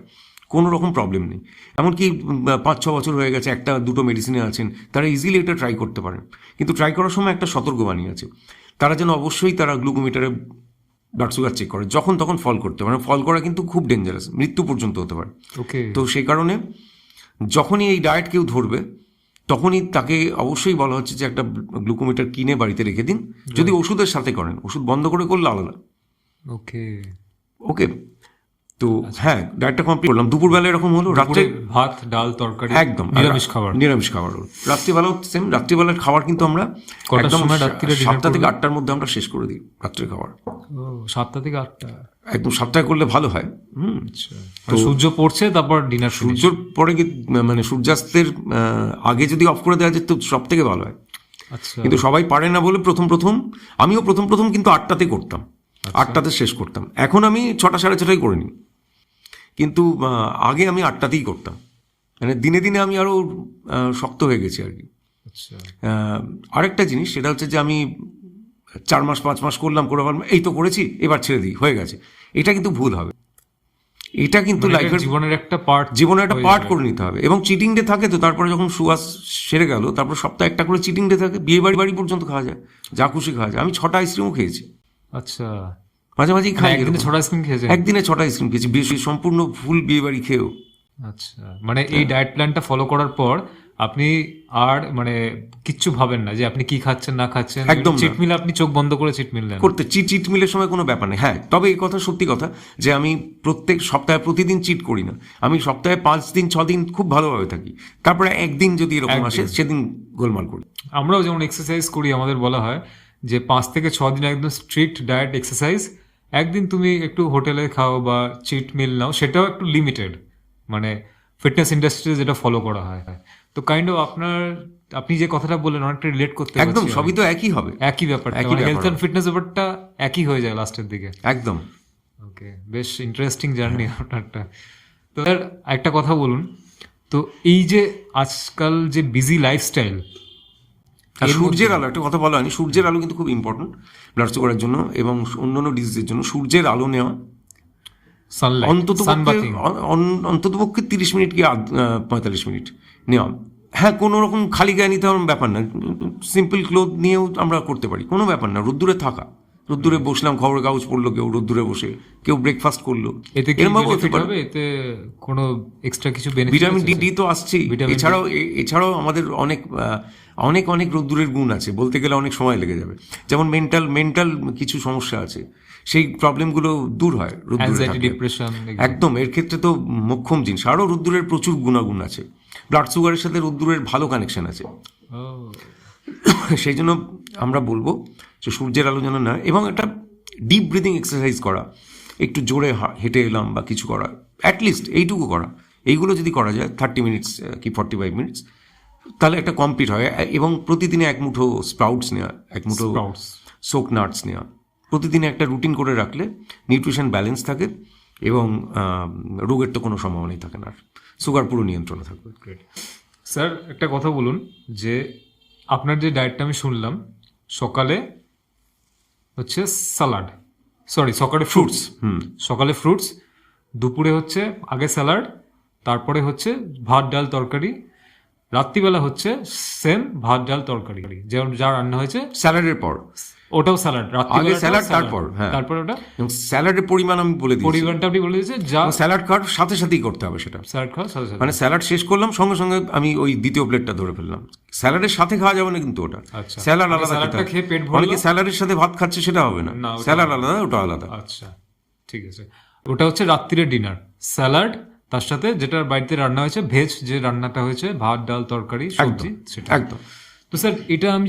কোনো রকম প্রবলেম নেই। এমনকি 5-6 বছর হয়ে গেছে, 1-2টো মেডিসিনে আছেন, তারা ইজিলি এটা ট্রাই করতে পারেন। কিন্তু ট্রাই করার সময় একটা সতর্কবাণী আছে, তারা যেন অবশ্যই তারা গ্লুকোমিটারে ব্লাড সুগার চেক করে, যখন তখন ফল করতে পারে। ফল করা কিন্তু খুব ডেঞ্জারাস, মৃত্যু পর্যন্ত হতে পারে। তো সেই কারণে যখনই এই ডায়েট কেউ ধরবে তখনই তাকে অবশ্যই বলা হচ্ছে যে একটা গ্লুকোমিটার কিনে বাড়িতে রেখে দিন, যদি ওষুধের সাথে করেন, ওষুধ বন্ধ করে করলে আলাদা। ওকে, ওকে, তো হ্যাঁ ডায়েটটা কমপ্লিট করলাম। দুপুরবেলা এরকম হলো, রাত্রে ভাত ডাল তরকারি একদম নিরামিষ খাবার। নিরামিষ খাবার হলো। রাত্রিবেলাও সেম, রাত্রিবেলার খাবার কিন্তু আমরা কটার একদম সময় রাত্রিরে dinner 7টা থেকে করবে? 8টার মধ্যে আমরা শেষ করে দিই রাত্রের খাবার। ও 7টা থেকে 8টা, একদম 7টায় করলে ভালো হয়। আচ্ছা। মানে সূর্য পড়ছে তারপর ডিনার সূর্যর পরে মানে সূর্যাস্তের আগে যদি অফ করে দেওয়া যেত সব থেকে ভালো হয়, আচ্ছা। কিন্তু সবাই পারে না বলে প্রথম আমিও প্রথম কিন্তু 8টাতে করতাম, 8টাতে শেষ করতাম। এখন আমি 6টা 6:30 করে নিই, কিন্তু আগে আমি 8টাতেই করতাম। মানে দিনে দিনে আমি আরো শক্ত হয়ে গেছি আর কি। আচ্ছা, আরেকটা জিনিস সেটা হচ্ছে যে আমি 4 মাস 5 মাস করলাম, করে ভাবলাম এই তো করেছি এবার ছেড়ে দিই, হয়ে গেছে। এটা কিন্তু ভুল হবে। এটা কিন্তু মানে এটা লাইফের জীবনের একটা পার্ট, জীবনের একটা পার্ট করে নিতে হবে। এবং চিটিং ডে থাকে, তো তারপরে যখন সুয়াস সেরে গেল তারপর সপ্তাহে একটা করে চিটিং ডে থাকে, বিয়ে বাড়ি পর্যন্ত খাওয়া যায়, যা খুশি খাওয়া যায়। আমি 6টা আইসক্রিমও খেয়েছি, আচ্ছা। মাঝে মাঝেই খাই। একদিনে 6টা আইসক্রিম খেয়েছে? একদিনে 6টা আইসক্রিম খেয়েছি, বেশি সম্পূর্ণ ফুল বিয়ে বাড়ি খেয়েও। আচ্ছা, মানে এই ডায়েট প্ল্যানটা ফলো করার পর আপনি আর মানে কিচ্ছু ভাবেন না যে আপনি কি খাচ্ছেন না খাচ্ছেন? একদম না। চিট মিল আপনি চোখ বন্ধ করে চিট মিল নেন? করতে চিট মিলের সময় কোনো ব্যাপার নেই। হ্যাঁ, তবে এই কথা সত্যি কথা যে আমি প্রত্যেক সপ্তাহে প্রতিদিন চিট করি না। আমি সপ্তাহে 5 দিন 6 দিন খুব ভালোভাবে থাকি, তারপরে একদিন যদি এরকম আসে সেদিন গোলমাল করি। আমরাও যেমন এক্সারসাইজ করি, আমাদের বলা হয় যে 5 থেকে 6 দিন একদম স্ট্রিক্ট ডায়েট এক্সারসাইজ, একদিন তুমি একটু হোটেলে খাও বা চিট মিল নাও, সেটাও একটু লিমিটেড, মানে ফিটনেস ইন্ডাস্ট্রিতে যেটা ফলো করা হয়। তো কাইন্ড অফ আপনি যে কথাটা বললেন অনেকটা রিলেট করতে পারছি। একদম, সবই তো একই হবে, একই ব্যাপারটা, মানে হেলথ এন্ড ফিটনেস ব্যাপারটা একই হয়ে যায় লাস্টের দিকে। একদম। ওকে, বেশ ইন্টারেস্টিং জার্নি আপনারটা। তো স্যার একটা কথা বলুন তো, এই যে আজকাল যে বিজি লাইফস্টাইল, আর সূর্যের আলো, একটা কথা বলা হয়নি, সূর্যের আলো কিন্তু খুব ইম্পর্টেন্ট ব্লাড সুগারের জন্য এবং অন্যান্য ডিজিজের জন্য। সূর্যের আলো নেওয়া সানলাইট, অন্ততপক্ষে 30 মিনিট কি 45 মিনিট নেওয়া। হ্যাঁ, কোনো রকম খালি গায়ে নিতে হবে ব্যাপার না, সিম্পল ক্লোথ নিয়েও আমরা করতে পারি, কোনো ব্যাপার না। রোদ্দুরে থাকা, রোদ্দুরে বসলাম, খবরের কাগজ পড়লো কেউ, রোদ্দুরে বসে কেউ ব্রেকফাস্ট করলো, এতে কি বেনিফিট হবে? এতে কোনো এক্সট্রা কিছু বেনিফিট? ভিটামিন ডি তো আসছেই। এছাড়াও আমাদের অনেক অনেক রোদ্দুরের গুণ আছে, বলতে গেলে অনেক সময় লেগে যাবে। যেমন মেন্টাল কিছু সমস্যা আছে, সেই প্রবলেমগুলো দূর হয় রোদ্দুরে থাকলে। ডিপ্রেশন, একদম, এর ক্ষেত্রে তো মোক্ষম জিনিস। আরও রোদ্দুরের প্রচুর গুণাগুণ আছে, ব্লাড সুগারের সাথে রোদ্দুরের ভালো কানেকশন আছে। সেই জন্য আমরা বলবো যে সূর্যের আলো যেন না, এবং একটা ডিপ ব্রিদিং এক্সারসাইজ করা, একটু জোরে হেঁটে এলাম বা কিছু করা, অ্যাটলিস্ট এইটুকু করা, এইগুলো যদি করা যায় 30 মিনিটস কি 45 মিনিটস, তাহলে একটা কমপ্লিট হয়। এবং প্রতিদিনে 1 মুঠো স্প্রাউটস নেওয়া, 1 মুঠো সোক নাটস নেওয়া, প্রতিদিনে একটা রুটিন করে রাখলে নিউট্রিশন ব্যালেন্স থাকে এবং রোগের তো কোনো সম্ভাবনাই থাকে না, সুগার পুরো নিয়ন্ত্রণে থাকবে। স্যার একটা কথা বলুন, যে আপনার যে ডায়েটটা আমি শুনলাম, সকালে হচ্ছে স্যালাড, সকালে ফ্রুটস, সকালে ফ্রুটস, দুপুরে হচ্ছে আগে স্যালাড, তারপরে হচ্ছে ভাত ডাল তরকারি, রাত্রিবেলা হচ্ছে সেম ভাত ডাল তরকারি, যেমন যা রান্না হয়েছে স্যালাডের পর, ওটাও স্যালাড, আগে স্যালাড, তারপর হ্যাঁ, তারপর ওটা স্যালাডের পরিমাণ আমি বলে দিই, পরিমাণটা আপনি বলে দিয়েছে, যা স্যালাড খাওয়ার সাথে সাথেই করতে হবে সেটা। স্যালাড খাওয়ার সাথে সাথে, মানে স্যালাড শেষ করলাম সঙ্গে সঙ্গে আমি ওই দ্বিতীয় প্লেটটা ধরে ফেললাম। স্যালাডের সাথে খাওয়া যাবে না কিন্তু ওটা, স্যালাড আলাদা স্যালাডটা খেয়ে পেট ভরলো, অনেকে স্যালাডের সাথে ভাত খাচ্ছে, সেটা হবে না, স্যালাড আলাদা, ওটা আলাদা। আচ্ছা ঠিক আছে, ওটা হচ্ছে রাত্রিরে ডিনার, স্যালাড, তার সাথে যেটা বাড়িতে রান্না হয়েছে ভেজ, যে রান্নাটা হয়েছে ভাত ডাল তরকারি সবজি, সেটা একদম। তো স্যার এটা আমি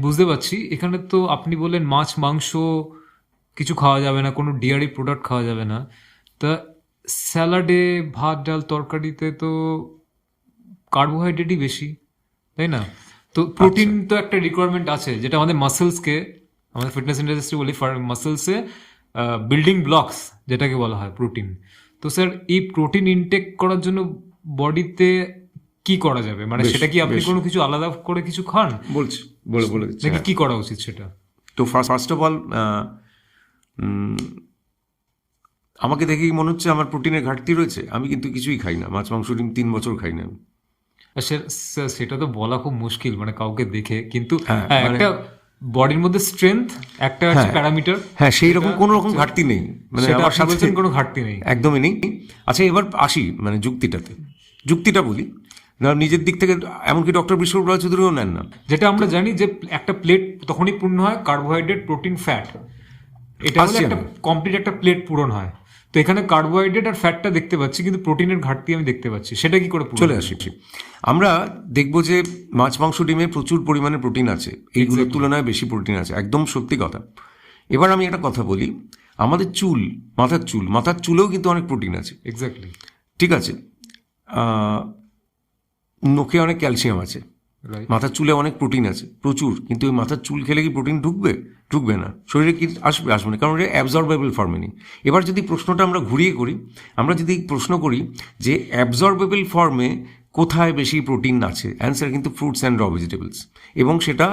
বুঝতে পারছি, এখানে তো আপনি বললেন মাছ মাংস কিছু খাওয়া যাবে না, কোনো ডেয়ারি প্রোডাক্ট খাওয়া যাবে না, তা স্যালাডে ভাত ডাল তরকারিতে তো কার্বোহাইড্রেটই বেশি, তাই না? তো প্রোটিন তো একটা রিকোয়ারমেন্ট আছে, যেটা আমাদের মাসেলসকে, আমাদের ফিটনেস ইন্ডাস্ট্রি বলি মাসেলসে বিল্ডিং ব্লকস যেটাকে বলা হয় প্রোটিন। তো স্যার এই প্রোটিন ইনটেক করার জন্য বডিতে কি করা যাবে, মানে সেটা কি আপনি কোনো কিছু আলাদা করে কিছু খান? বলছি, বলে দিচ্ছি নাকি কি করা উচিত সেটা? তো ফার্স্ট অফ অল আমাকে দেখেই মনে হচ্ছে আমার প্রোটিনের ঘাটতি রয়েছে, আমি কিন্তু কিছুই খাই না, মাছ মাংস ডিম 3 বছর খাই না আমি। সেটা তো বলা খুব মুশকিল, মানে কাউকে দেখে, কিন্তু একটা বডির মধ্যে স্ট্রেংথ একটা প্যারামিটার, হ্যাঁ সেই রকম কোনো রকম ঘাটতি নেই, মানে আমার সাথে কোনো ঘাটতি নেই, একদমই নেই। আচ্ছা, এবার আসি মানে যুক্তিটাতে, যুক্তিটা বলি, না নিজের দিক থেকে এমনকি ডক্টর বিশ্বপ্রভাত চৌধুরীও নেন না। যেটা আমরা জানি যে একটা প্লেট তখনই পূর্ণ হয় কার্বোহাইড্রেট, প্রোটিন, ফ্যাট, এটা হলে আসছি একটা কমপ্লিট একটা প্লেট পূরণ হয়। তো এখানে কার্বোহাইড্রেট আর ফ্যাটটা দেখতে পাচ্ছি, কিন্তু প্রোটিনের ঘাটতি আমি দেখতে পাচ্ছি, সেটা কি করে পূরণ চলে হবে? আসি, আমরা দেখবো যে মাছ মাংস ডিমে প্রচুর পরিমাণে প্রোটিন আছে, এইগুলোর তুলনায় বেশি প্রোটিন আছে, একদম সত্যি কথা। এবার আমি একটা কথা বলি, আমাদের চুল, মাথার চুলেও কিন্তু অনেক প্রোটিন আছে, এক্স্যাক্টলি, ঠিক আছে। নখে অনেক ক্যালসিয়াম আছে, রাইট। মাথার চুলে অনেক প্রোটিন আছে প্রচুর, কিন্তু ওই মাথার চুল খেলে কি প্রোটিন ঢুকবে না শরীরে, কি আসবে না, কারণ এটা অ্যাবজর্বেবল ফর্মে নেই। এবার যদি প্রশ্নটা আমরা ঘুরিয়ে করি, আমরা যদি প্রশ্ন করি যে অ্যাবজর্বেবল ফর্মে কোথায় বেশি প্রোটিন আছে, অ্যান্সার কিন্তু ফ্রুটস অ্যান্ড র ভেজিটেবলস, এবং সেটা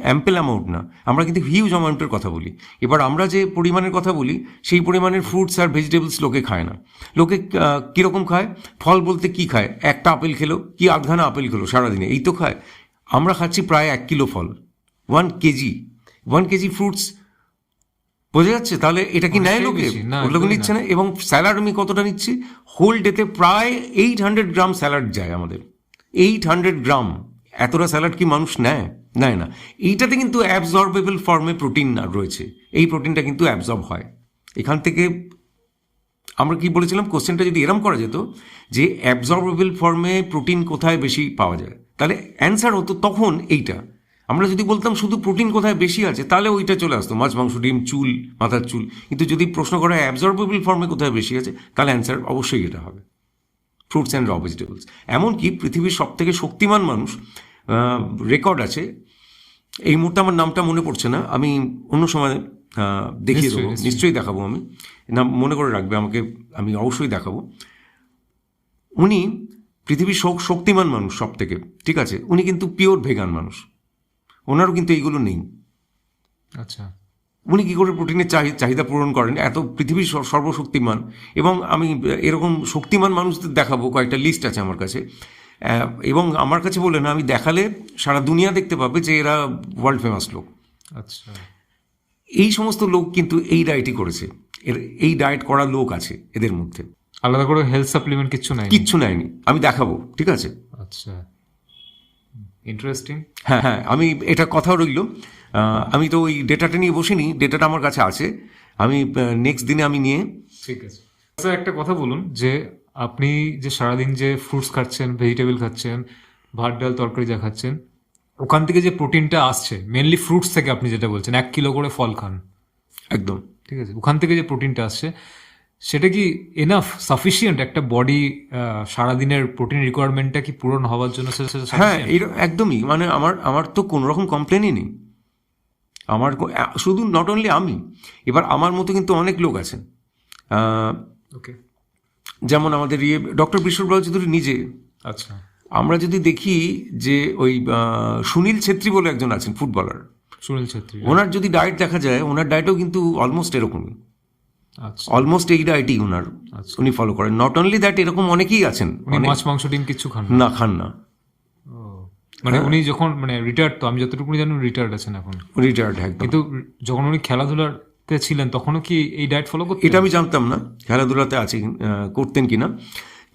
অ্যাম্পেল অ্যামাউন্ট না, আমরা কিন্তু হিউজ অ্যামাউন্টের কথা বলি। এবার আমরা যে পরিমাণের কথা বলি সেই পরিমাণের ফ্রুটস আর ভেজিটেবলস লোকে খায় না। লোকে কীরকম খায়, ফল বলতে কি খায়, একটা আপেল খেলো কি আধখানা আপেল খেলো সারাদিনে, এই তো খায়। আমরা খাচ্ছি প্রায় 1 কিলো ফল, 1 কেজি ফ্রুটস, বোঝা যাচ্ছে? তাহলে এটা কি নেয় লোকে? বেশি, না, লোকে একদমই নিচ্ছে না। এবং স্যালাড আমি কতটা নিচ্ছি, হোল ডেতে প্রায় 800 গ্রাম স্যালাড যায় আমাদের, 800 গ্রাম। এতটা স্যালাড কি মানুষ নেয় না। এইটাতে কিন্তু অ্যাবজর্বেবল ফর্মে প্রোটিন রয়েছে, এই প্রোটিনটা কিন্তু অ্যাবজর্ব হয় এখান থেকে। আমরা কি বলেছিলাম, কোশ্চেনটা যদি এরম করা যেত যে অ্যাবজর্বেবল ফর্মে প্রোটিন কোথায় বেশি পাওয়া যায়, তাহলে অ্যান্সার হতো তখন এইটা। আমরা যদি বলতাম শুধু প্রোটিন কোথায় বেশি আছে, তাহলে ওইটা চলে আসতো, মাছ মাংস ডিম, চুল, মাথার চুল। কিন্তু যদি প্রশ্ন করা হয় অ্যাবজর্বেবল ফর্মে কোথায় বেশি আছে, তাহলে অ্যান্সার অবশ্যই এটা হবে, ফ্রুটস অ্যান্ড র ভেজিটেবলস। এমনকি পৃথিবীর সব থেকে শক্তিমান মানুষ, রেকর্ড আছে, এই মুহূর্তে আমার নামটা মনে পড়ছে না, আমি অন্য সময় দেখিয়ে দেবো, নিশ্চয়ই দেখাবো, আমি নাম মনে করে রাখবে আমাকে, আমি অবশ্যই দেখাবো। উনি পৃথিবীর শক্তিমান মানুষ সব থেকে, ঠিক আছে, উনি কিন্তু পিওর ভেগান মানুষ, ওনারও কিন্তু এইগুলো নেই। আচ্ছা, উনি কী করে প্রোটিনের চাহিদা পূরণ করেন, এত পৃথিবীর সর্বশক্তিমান। এবং আমি এরকম শক্তিমান মানুষদের দেখাবো, কয়েকটা লিস্ট আছে আমার কাছে, এবং আমার কাছে বলে না, আমি দেখালে সারা দুনিয়া দেখতে পাবে যে এরা ওয়ার্ল্ড ফেমাস লোক। আচ্ছা, এই সমস্ত লোক কিন্তু এই ডায়েটই করেছে, এই ডায়েট করা লোক আছে এদের মধ্যে, আলাদা করে হেলথ সাপ্লিমেন্ট কিচ্ছু নেয়নি। আমি দেখাবো, ঠিক আছে। আচ্ছা, ইন্টারেস্টিং। হ্যাঁ, আমি এটা কথাও রইল, আমি তো ওই ডেটাটা নিয়ে বসিনি, ডেটাটা আমার কাছে আছে, আমি নেক্সট দিনে আমি নিয়ে। ঠিক আছে স্যার, একটা কথা বলুন, যে আপনি যে সারাদিন যে ফ্রুটস খাচ্ছেন, ভেজিটেবল খাচ্ছেন, ভাত ডাল তরকারি যা খাচ্ছেন, ওখান থেকে যে প্রোটিনটা আসছে মেনলি ফ্রুটস থেকে, আপনি যেটা বলছেন 1 কিলো করে ফল খান, একদম ঠিক আছে, ওখান থেকে যে প্রোটিনটা আসছে সেটা কি এনাফ, সাফিসিয়েন্ট একটা বডি সারাদিনের প্রোটিন রিকোয়ারমেন্টটা কি পূরণ হওয়ার জন্য? হ্যাঁ, একদমই, মানে আমার তো কোনো রকম কমপ্লেনই নেই, আমার শুধু নট অনলি আমি, এবার আমার মতো কিন্তু অনেক লোক আছেন, ওকে, যেমন আমাদের ডক্টর বিশ্বপ্রভাত চৌধুরী নিজে। আচ্ছা, আমরা যদি দেখি যে ওই সুনীল ছেত্রী বলে একজন আছেন ফুটবলার, সুনীল ছেত্রী, ওনার যদি ডায়েট দেখা যায়, ওনার ডায়েটও কিন্তু অলমোস্ট এরকমই, আচ্ছা, অলমোস্ট এই ডায়েটই ওনার, উনি ফলো করেন। নট অনলি দ্যাট, এরকম অনেকেই আছেন, উনি মাছ মাংস ডিম কিচ্ছু খান না, খান না। মানে উনি যখন মানে রিটায়ার্ড, তো আমি যতটুকু জানি রিটায়ার্ড আছেন এখন, রিটায়ার্ড একদম। কিন্তু যখন উনি খেলাধুলাতে ছিলেন তখনও কি এই ডায়েট ফলো করতেন? এটা আমি জানতাম না খেলাধুলাতে আছে করতেন কিনা,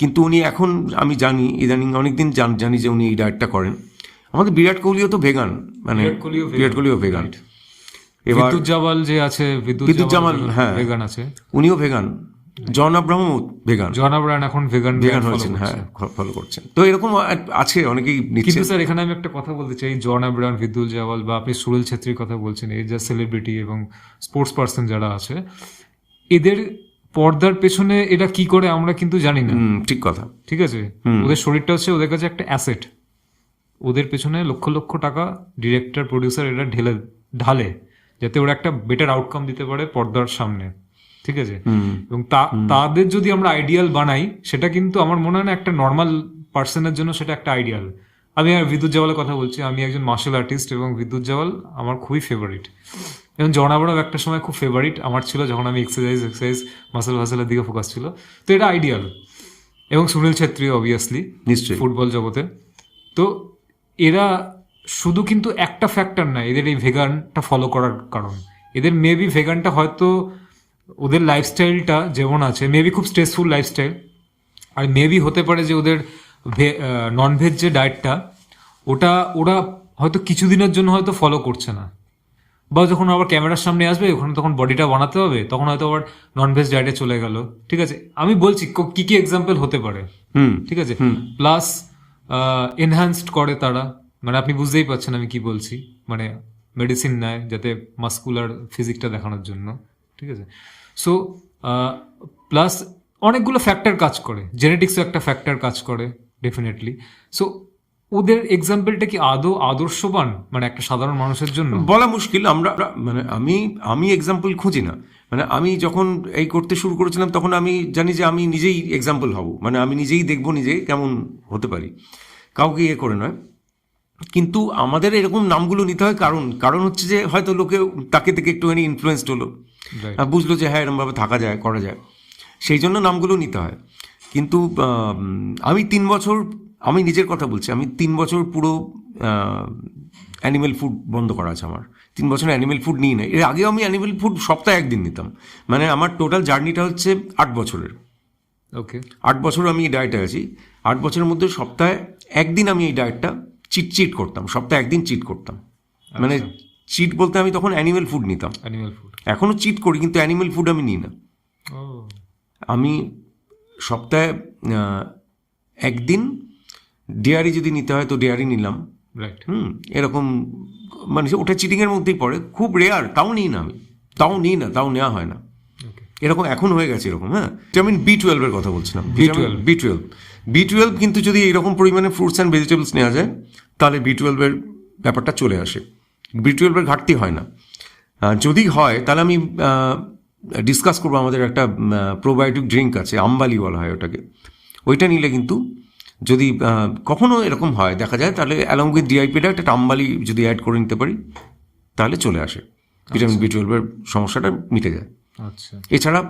কিন্তু উনি এখন, আমি জানি ইদানিং অনেকদিন জানি যে উনি এই ডায়েটটা করেন। আমাদের বিরাট কোহলিও তো ভেগান, মানে বিরাট কোহলিও ভেগান। এবার বিদ্যুৎ জাওয়াল যে আছে, বিদ্যুৎ জাওয়াল, হ্যাঁ, ভেগান আছে, উনিও ভেগান। জন আব্রাহাম ভেগান, এখন ভেগান হয়েছেন, হ্যাঁ, ফলো করছেন। তো এরকম আছে অনেকেই নিচ্ছে। কিন্তু স্যার এখানে আমি একটা কথা বলতে চাই, জন আব্রাহাম, বিদ্যুৎ জাওয়াল বা আপনি সুনীল ছেত্রীর কথা বলছেন, এই যা সেলিব্রিটি এবং স্পোর্টস পার্সন যারা আছে, এদের পর্দার পেছনে এটা কি করে আমরা কিন্তু জানি না। ঠিক কথা, ঠিক আছে, ওদের শরীরটা হচ্ছে ওদের কাছে একটা অ্যাসেট, ওদের পেছনে লক্ষ লক্ষ টাকা ডিরেক্টর, প্রডিউসার এরা ঢালে যাতে ওরা একটা বেটার আউটকাম দিতে পারে পর্দার সামনে, ঠিক আছে। এবং তাদের যদি আমরা আইডিয়াল বানাই, সেটা কিন্তু আমার মনে হয় না একটা নর্মাল পার্সনের জন্য সেটা একটা আইডিয়াল। আমি আর বিদ্যুৎ জাওয়ালের কথা বলছি, আমি একজন মার্শাল আর্টিস্ট এবং বিদ্যুৎ জাওয়াল আমার খুবই ফেভারিট, এবং জন আব্রাহাম একটা সময় খুব ফেভারিট আমার ছিল, যখন আমি এক্সারসাইজ মাসেলের দিকে ফোকাস ছিল। তো এটা আইডিয়াল। এবং সুনীল ছেত্রী অবভিয়াসলি নিশ্চয়ই ফুটবল জগতে। তো এরা শুধু কিন্তু একটা ফ্যাক্টর না এদের এই ভেগানটা ফলো করার কারণ, এদের মেবি ভেগানটা হয়তো ওদের লাইফস্টাইলটা যেমন আছে, মেবি খুব স্ট্রেসফুল লাইফস্টাইল, আর মেবি হতে পারে যে ওদের ননভেজ যে ডায়েটটা ওটা ওরা হয়তো কিছুদিনের জন্য হয়তো ফলো করছে না, বা যখন আবার ক্যামেরার সামনে আসবে ওখানে তখন বডিটা বানাতে হবে, তখন হয়তো আবার ননভেজ ডায়েটে চলে গেল। ঠিক আছে, আমি বলছি কি কি এক্সাম্পল হতে পারে। ঠিক আছে, প্লাস এনহ্যান্সড করে তারা, মানে আপনি বুঝতেই পারছেন আমি কি বলছি, মানে মেডিসিন নেয় যাতে মাস্কুলার ফিজিকটা দেখানোর জন্য। ঠিক আছে, সো প্লাস অনেকগুলো ফ্যাক্টর কাজ করে, জেনেটিক্সও একটা ফ্যাক্টর কাজ করে ডেফিনেটলি। সো ওদের এক্সাম্পলটা কি আদৌ আদর্শবান মানে একটা সাধারণ মানুষের জন্য? বলা মুশকিল। আমরা মানে আমি এক্সাম্পল খুঁজি না। মানে আমি যখন এই করতে শুরু করেছিলাম তখন আমি জানি যে আমি নিজেই এক্সাম্পল হব, মানে আমি নিজেই দেখবো নিজে কেমন হতে পারি, কাউকে ইয়ে করে নয়। কিন্তু আমাদের এরকম নামগুলো নিতে হয় কারণ হচ্ছে যে হয়তো লোকে তাকে থেকে একটুখানি ইনফ্লুয়েসড হলো, Right. বুঝলো যে হ্যাঁ এরমভাবে থাকা যায়, করা যায়, সেই জন্য নামগুলো নিতে হয়। কিন্তু আমি 3 বছর, আমি নিজের কথা বলছি, আমি 3 বছর পুরো অ্যানিমেল ফুড বন্ধ করা আছে আমার। 3 বছর অ্যানিমেল ফুড নিই না। এর আগেও আমি অ্যানিমেল ফুড সপ্তাহে একদিন নিতাম। মানে আমার টোটাল জার্নিটা হচ্ছে 8 বছরের। ওকে, 8 বছর আমি এই ডায়েটে আছি। 8 বছরের মধ্যে সপ্তাহে একদিন আমি এই ডায়েটটা চিট করতাম, সপ্তাহে একদিন চিট করতাম। মানে চিট বলতে আমি তখন অ্যানিমেল ফুড নিতাম। Animal food. এখনও চিট করি কিন্তু অ্যানিমেল ফুড আমি নিই না। ও আমি সপ্তাহে একদিন ডেয়ারি যদি নিতে হয় তো ডেয়ারি নিলাম। রাইট। এরকম মানে ওটা চিটিংয়ের মধ্যেই পড়ে, খুব রেয়ার, তাও নিই না আমি, তাও নেওয়া হয় না। ওকে, এরকম এখন হয়ে গেছে এরকম। হ্যাঁ, ভিটামিন B12 এর কথা বলছিলাম। B12 B12 কিন্তু যদি এইরকম পরিমাণে ফ্রুটস অ্যান্ড ভেজিটেবলস নেওয়া যায় তাহলে B12 এর ব্যাপারটা চলে আসে। B12 এর ঘাটতি হয় না। যদি হয় তাহলে আমি ডিসকাস করবো। আমাদের একটা প্রোবায়োটিক ড্রিঙ্ক আছে, আম্বালি বলা হয় ওটাকে। ওইটা নিলে কিন্তু যদি কখনো এরকম হয় দেখা যায়, তাহলে অ্যালং উইথ ডিআইপিটা একটা আম্বালি যদি অ্যাড করে নিতে পারি তাহলে চলে আসে, ভিটামিন B12 এর সমস্যাটা মিটে যায়। আচ্ছা, এছাড়া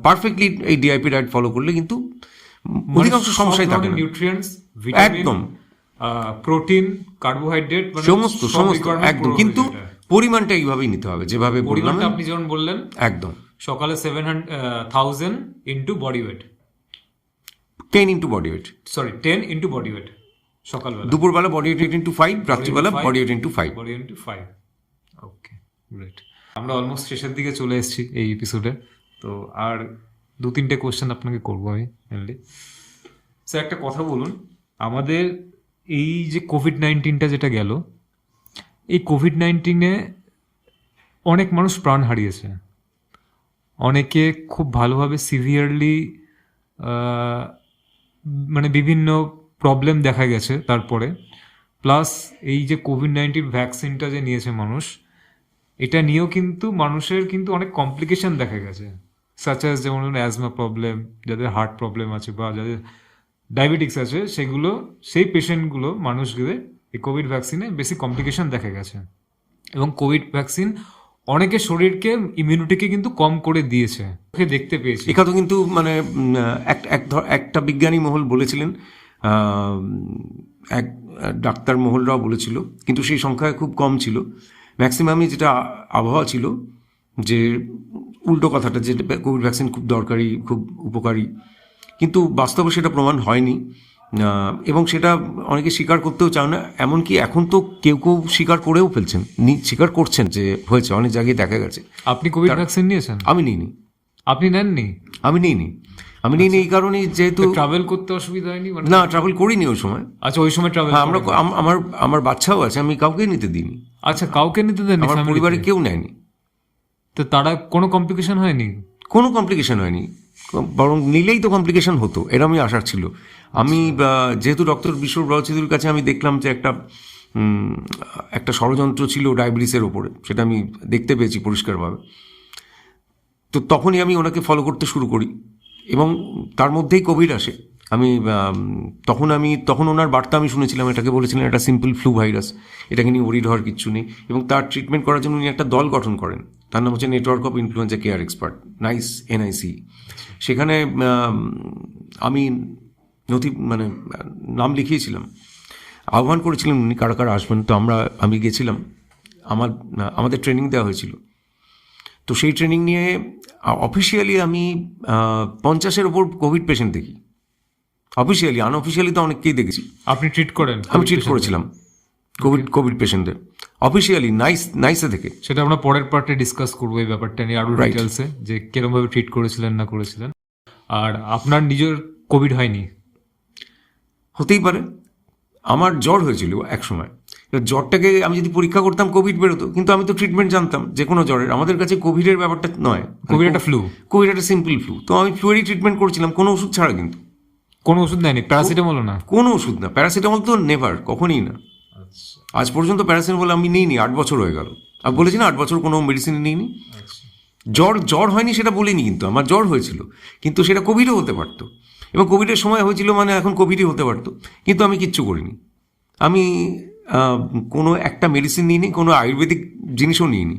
পারফেক্টলি এই ডিআইপি ডায়েট ফলো করলে কিন্তু অধিকাংশ সমস্যাই থাকে না। নিউট্রিয়েন্টস, ভিটামিন, একদম প্রোটিন, কার্বোহাইড্রেট, সমস্ত একদম, কিন্তু পরিমাণটা এইভাবেই নিতে হবে যেভাবে বললাম। পরিমাণটা আপনি যেমন বললেন, একদম সকালে 7,000 into body weight, 10 into body weight, sorry 10 into body weight সকালবেলা, দুপুরবেলা বডি ওয়েট ইন্টু 5, রাত্রিবেলা body weight into 5। Body into 5। ওকে, গ্রেট। আমরা অলমোস্ট শেষের দিকে চলে এসেছি এই এপিসোডে। তো আর 2-3টে কোশ্চেন আপনাকে করবো আমি মেনলি। স্যার একটা কথা বলুন, আমাদের এই যে কোভিড-19টা যেটা গেল, এই কোভিড-19-এ অনেক মানুষ প্রাণ হারিয়েছে, অনেকে খুব ভালোভাবে সিভিয়ারলি মানে বিভিন্ন প্রবলেম দেখা গেছে তারপরে। প্লাস এই যে কোভিড-19 ভ্যাকসিনটা যে নিয়েছে মানুষ, এটা নিয়েও কিন্তু মানুষের কিন্তু অনেক কমপ্লিকেশন দেখা গেছে, সাচ অ্যাজ যেমন অ্যাজমা প্রবলেম, যাদের হার্ট প্রবলেম আছে বা যাদের ডায়াবেটিক্স আছে, সেগুলো সেই পেশেন্টগুলো মানুষদের এই কোভিড ভ্যাকসিনে বেশি কমপ্লিকেশন দেখা গেছে। এবং কোভিড ভ্যাকসিন অনেকের শরীরকে ইমিউনিটিকে কিন্তু কম করে দিয়েছে, ওকে দেখতে পেয়েছি। এখানে কিন্তু মানে একটা বিজ্ঞানী মহল বলেছিলেন, এক ডাক্তার মহলরাও বলেছিল, কিন্তু সেই সংখ্যা খুব কম ছিল। ম্যাক্সিমামই যেটা আবহাওয়া ছিল যে উল্টো কথাটা, যে কোভিড ভ্যাকসিন খুব দরকারি, খুব উপকারী, কিন্তু বাস্তবে সেটা প্রমাণ হয়নি। এবং সেটা অনেকে স্বীকার করতেও চায় না। এমনকি এখন তো কেউ স্বীকার করেও ফেলছেন, স্বীকার করছেন যে হয়েছে, অনেক জায়গায় দেখা গেছে। আপনি কোভিড ভ্যাকসিন নিয়েছেন? আমি নিইনি। আপনি নেননি? আমি নিইনি এই কারণেই, যেহেতু ট্রাভেল করতে অসুবিধা হয়নি? না, ট্রাভেল করিনি ওই সময়। আচ্ছা, ওই সময় ট্রাভেল আমার বাচ্চাও আছে, আমি কাউকে নিতে দিইনি। আচ্ছা, কাউকে নিতে দেননি? আমার পরিবারে কেউ নেয়নি। তো তারা কোনো কমপ্লিকেশন হয়নি? কোনো কমপ্লিকেশন হয়নি, বরং নিলেই তো কমপ্লিকেশন হতো, এরমই আশা ছিল। আমি যেহেতু ডক্টর বিশ্বর ব্রহ্মচিদুর কাছে আমি দেখলাম যে একটা ষড়যন্ত্র ছিল ডায়াবেটিসের ওপরে, সেটা আমি দেখতে পেয়েছি পরিষ্কারভাবে। তো তখনই আমি ওনাকে ফলো করতে শুরু করি এবং তার মধ্যেই কোভিড আসে। তখন ওনার বার্তা আমি শুনেছিলাম, এটাকে বলেছিলেন একটা সিম্পল ফ্লু ভাইরাস, এটাকে নিয়ে ওরিড হওয়ার কিচ্ছু নেই। এবং তার ট্রিটমেন্ট করার জন্য উনি একটা দল গঠন করেন, তার নাম হচ্ছে network of influenza care expert, NIC। সেখানে আমি নাম লিখিয়েছিলাম, আহ্বান করেছিলেন উনি কারা কারা আসবেন। তো আমি গেছিলাম, আমাদের ট্রেনিং দেওয়া হয়েছিল। তো সেই ট্রেনিং নিয়ে অফিসিয়ালি আমি 50-এর ওপর কোভিড পেশেন্ট দেখি। অফিসিয়ালি, আনঅফিসিয়ালি তো অনেককেই দেখেছি। আপনি ট্রিট করেন? আমি ট্রিট করেছিলাম কোভিড পেশেন্টদের, অফিসিয়ালি নাইসে থেকে। সেটা আমরা পরের পার্টে ডিসকাস করবো এই ব্যাপারটা নিয়ে আরো Right. ডিটেলসে, যে কিরকম ভাবে ট্রিট করেছিলেন না করেছিলেন। আর আপনার নিজের কোভিড হয়নি? হতেই পারে, আমার জ্বর হয়েছিল এক সময়। এবার জ্বরটাকে আমি যদি পরীক্ষা করতাম কোভিড বেরোতো, কিন্তু আমি তো ট্রিটমেন্ট জানতাম যে কোনো জ্বরের। আমাদের কাছে কোভিডের ব্যাপারটা নয়, কোভিড একটা ফ্লু, কোভিড একটা সিম্পল ফ্লু। তো আমি ফ্লুয়েরই ট্রিটমেন্ট করছিলাম, কোনো ওষুধ ছাড়া। কিন্তু কোনো ওষুধ নেয়নি? প্যারাসিটামলও না? কোনো ওষুধ না, প্যারাসিটামল তো নেভার, কখনই না। আজ পর্যন্ত প্যারাসিটামল আমি নিইনি, 8 বছর হয়ে গেল। আমি বলেছি না 8 বছর কোনো মেডিসিন নিইনি। জ্বর হয়নি সেটা বলিনি, কিন্তু আমার জ্বর হয়েছিল, কিন্তু সেটা কোভিডও হতে পারতো। এবং কোভিডের সময় হয়েছিল মানে এখন কোভিডই হতে পারতো, কিন্তু আমি কিচ্ছু করিনি। আমি কোনো একটা মেডিসিন নিইনি, কোনো আয়ুর্বেদিক জিনিসও নিইনি,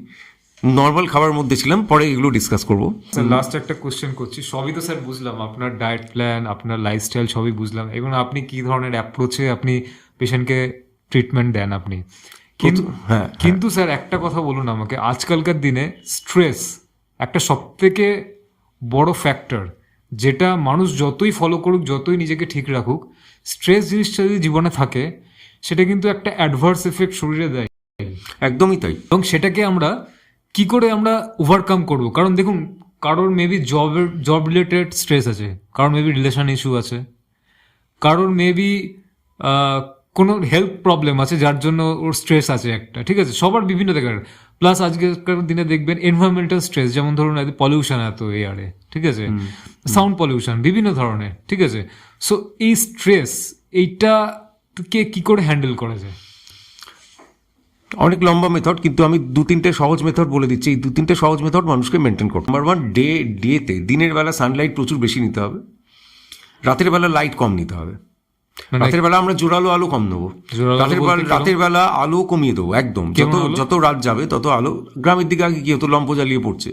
নর্মাল খাবার মধ্যে ছিলাম। পরে এগুলো ডিসকাস করবো। স্যার লাস্ট একটা কোশ্চেন করছি, সবই তো স্যার বুঝলাম, আপনার ডায়েট প্ল্যান, আপনার লাইফস্টাইল সবই বুঝলাম, এবং আপনি কি ধরনের অ্যাপ্রোচে আপনি পেশেন্টকে ট্রিটমেন্ট দেন আপনি। কিন্তু স্যার একটা কথা বলুন আমাকে, আজকালকার দিনে স্ট্রেস একটা সবথেকে বড় ফ্যাক্টর, যেটা মানুষ যতই ফলো করুক, যতই নিজেকে ঠিক রাখুক, স্ট্রেস জিনিসটা যদি জীবনে থাকে সেটা কিন্তু একটা অ্যাডভার্স এফেক্ট শরীরে দেয়। একদমই তাই। এবং সেটাকে আমরা কি করে আমরা ওভারকাম করব? কারণ দেখুন, কারোর মেবি জব রিলেটেড স্ট্রেস আছে, কারোর মেবি রিলেশন ইস্যু আছে, কারোর মেবি কোনো হেলথ প্রবলেম আছে যার জন্য ওর স্ট্রেস আছে একটা, ঠিক আছে? সবার বিভিন্ন জায়গার। প্লাস আজকের দিনে দেখবেন এনভায়রনমেন্টাল স্ট্রেস, যেমন ধরুন পলিউশন এত এয়ারে, ঠিক আছে, সাউন্ড পলিউশন বিভিন্ন ধরনের, ঠিক আছে। সো এই স্ট্রেস এইটাকে কি করে হ্যান্ডেল করা যায়? অনেক লম্বা মেথড, কিন্তু আমি 2-3টে সহজ মেথড বলে দিচ্ছি। এই 2-3টে সহজ মেথড মানুষকে মেনটেন করতে। নাম্বার 1, ডেতে দিনের বেলা সানলাইট প্রচুর বেশি নিতে হবে, রাতের বেলা লাইট কম নিতে হবে। রাতের বেলা আমরা জোরালো আলো কম নেবো, রাতের বেলা আলো কমিয়ে দেবো একদম। যত রাত যাবে তত আলো। গ্রামের দিকে আগে কি হতো, লম্প জ্বালিয়ে পড়ছে,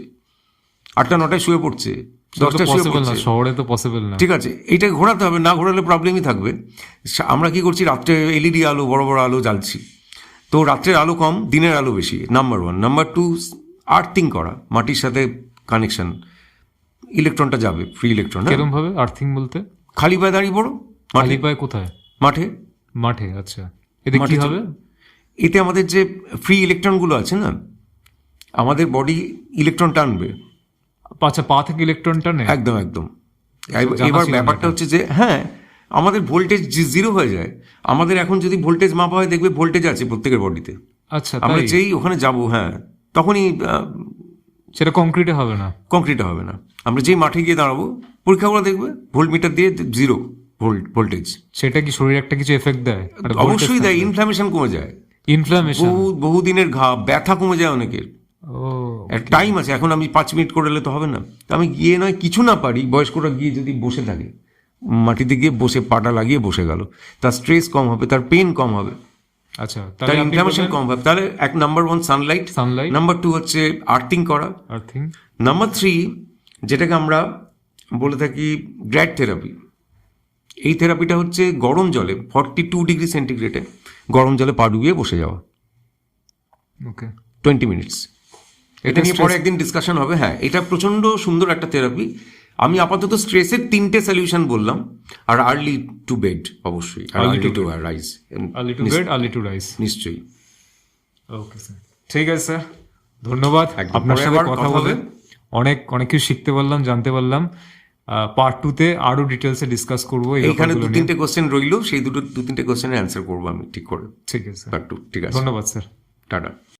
8টা-9টায় শুয়ে পড়ছে, 10টায় শুয়ে পড়ছে। শহরে তো পসিবল না। ঠিক আছে, এইটাকে ঘোরাতে হবে, না ঘোরালে প্রবলেমই থাকবে। আমরা কি করছি, রাত্রে এলইডি আলো, বড় বড় আলো জ্বালছি। তো রাত্রের আলো কম, দিনের আলো বেশি, নাম্বার 1। নাম্বার 2, আর্থিং করা, মাটির সাথে কানেকশন, ইলেকট্রনটা যাবে, ফ্রি ইলেকট্রন। কিরকম ভাবে আর্থিং বলতে? খালি পায়ে দাঁড়িয়ে পড়ো। খালি পায়ে কোথায়? মাঠে। আচ্ছা, এতে কি হবে? এতে আমাদের যে ফ্রি ইলেকট্রনগুলো আছে না, আমাদের বডি ইলেকট্রন টানবে। আচ্ছা, পা থেকে ইলেকট্রন টানে? একদম। এবার ব্যাপারটা হচ্ছে যে হ্যাঁ, আমাদের ভোল্টেজ 0 হয়ে যায়। আমাদের এখন যদি ভোল্টেজ মাপা হয়, দেখবে ভোল্টেজ আছে প্রত্যেকের বডিতে। আচ্ছা, আমরা যেই ওখানে যাব, হ্যাঁ, তখনই সেটা কংক্রিটে হবে না। আমরা যেই মাঠে গিয়ে দাঁড়াবো, পরীক্ষা করে দেখবে ভোল্টমিটার দিয়ে 0 ভোল্টেজ। সেটা কি শরীরে একটা কিছু এফেক্ট দেয়? অবশ্যই দেয়। ইনফ্লামেশন কমে যায়, বহুদিনের ঘা, ব্যথা কমে যায় অনেকের। টাইম আছে, এখন আমি 5 মিনিট করলে তো হবে না। আমি গিয়ে নয় কিছু না পারি, বয়স্করা গিয়ে যদি বসে থাকে, মাটিতে গিয়ে বসে পাটা লাগিয়ে বসে গেল, তার স্ট্রেস কম হবে, তার পেন কম হবে, আচ্ছা, তার ইনফ্লামেশন কম হবে। তাহলে নাম্বার 1 সানলাইট। নাম্বার 2 হচ্ছে আর্থিং করা। নাম্বার 3, যেটাকে আমরা বলে থাকি গ্র্যাড থেরাপি। এই থেরাপিটা হচ্ছে গরম জলে 42 ডিগ্রি সেন্টিগ্রেডে গরম জলে পা ডুবিয়ে বসে যাওয়া, 20 মিনিটস। এটা নিয়ে পরে একদিন ডিসকাশন হবে। হ্যাঁ, এটা প্রচন্ড সুন্দর একটা থেরাপি। আমি আপাতত স্ট্রেসের 3টে সলিউশন বললাম। আর আর্লি টু বেড, অবশ্যই, আর্লি টু রাইজ নিশ্চয়ই। ওকে স্যার, ঠিক আছে স্যার, ধন্যবাদ। আপনার সাথে কথা বলে অনেক কিছু শিখতে পারলাম, জানতে পারলাম। পার্ট 2-তে আরো ডিটেলসে ডিসকাস করবো। এইখানে 2-3টে কোশ্চেন রইলো, সেই 2-3টে কোশ্চেনের অ্যান্সার করবো আমি ঠিক করে। ঠিক আছে পার্ট 2। ঠিক আছে, ধন্যবাদ স্যার, টাটা।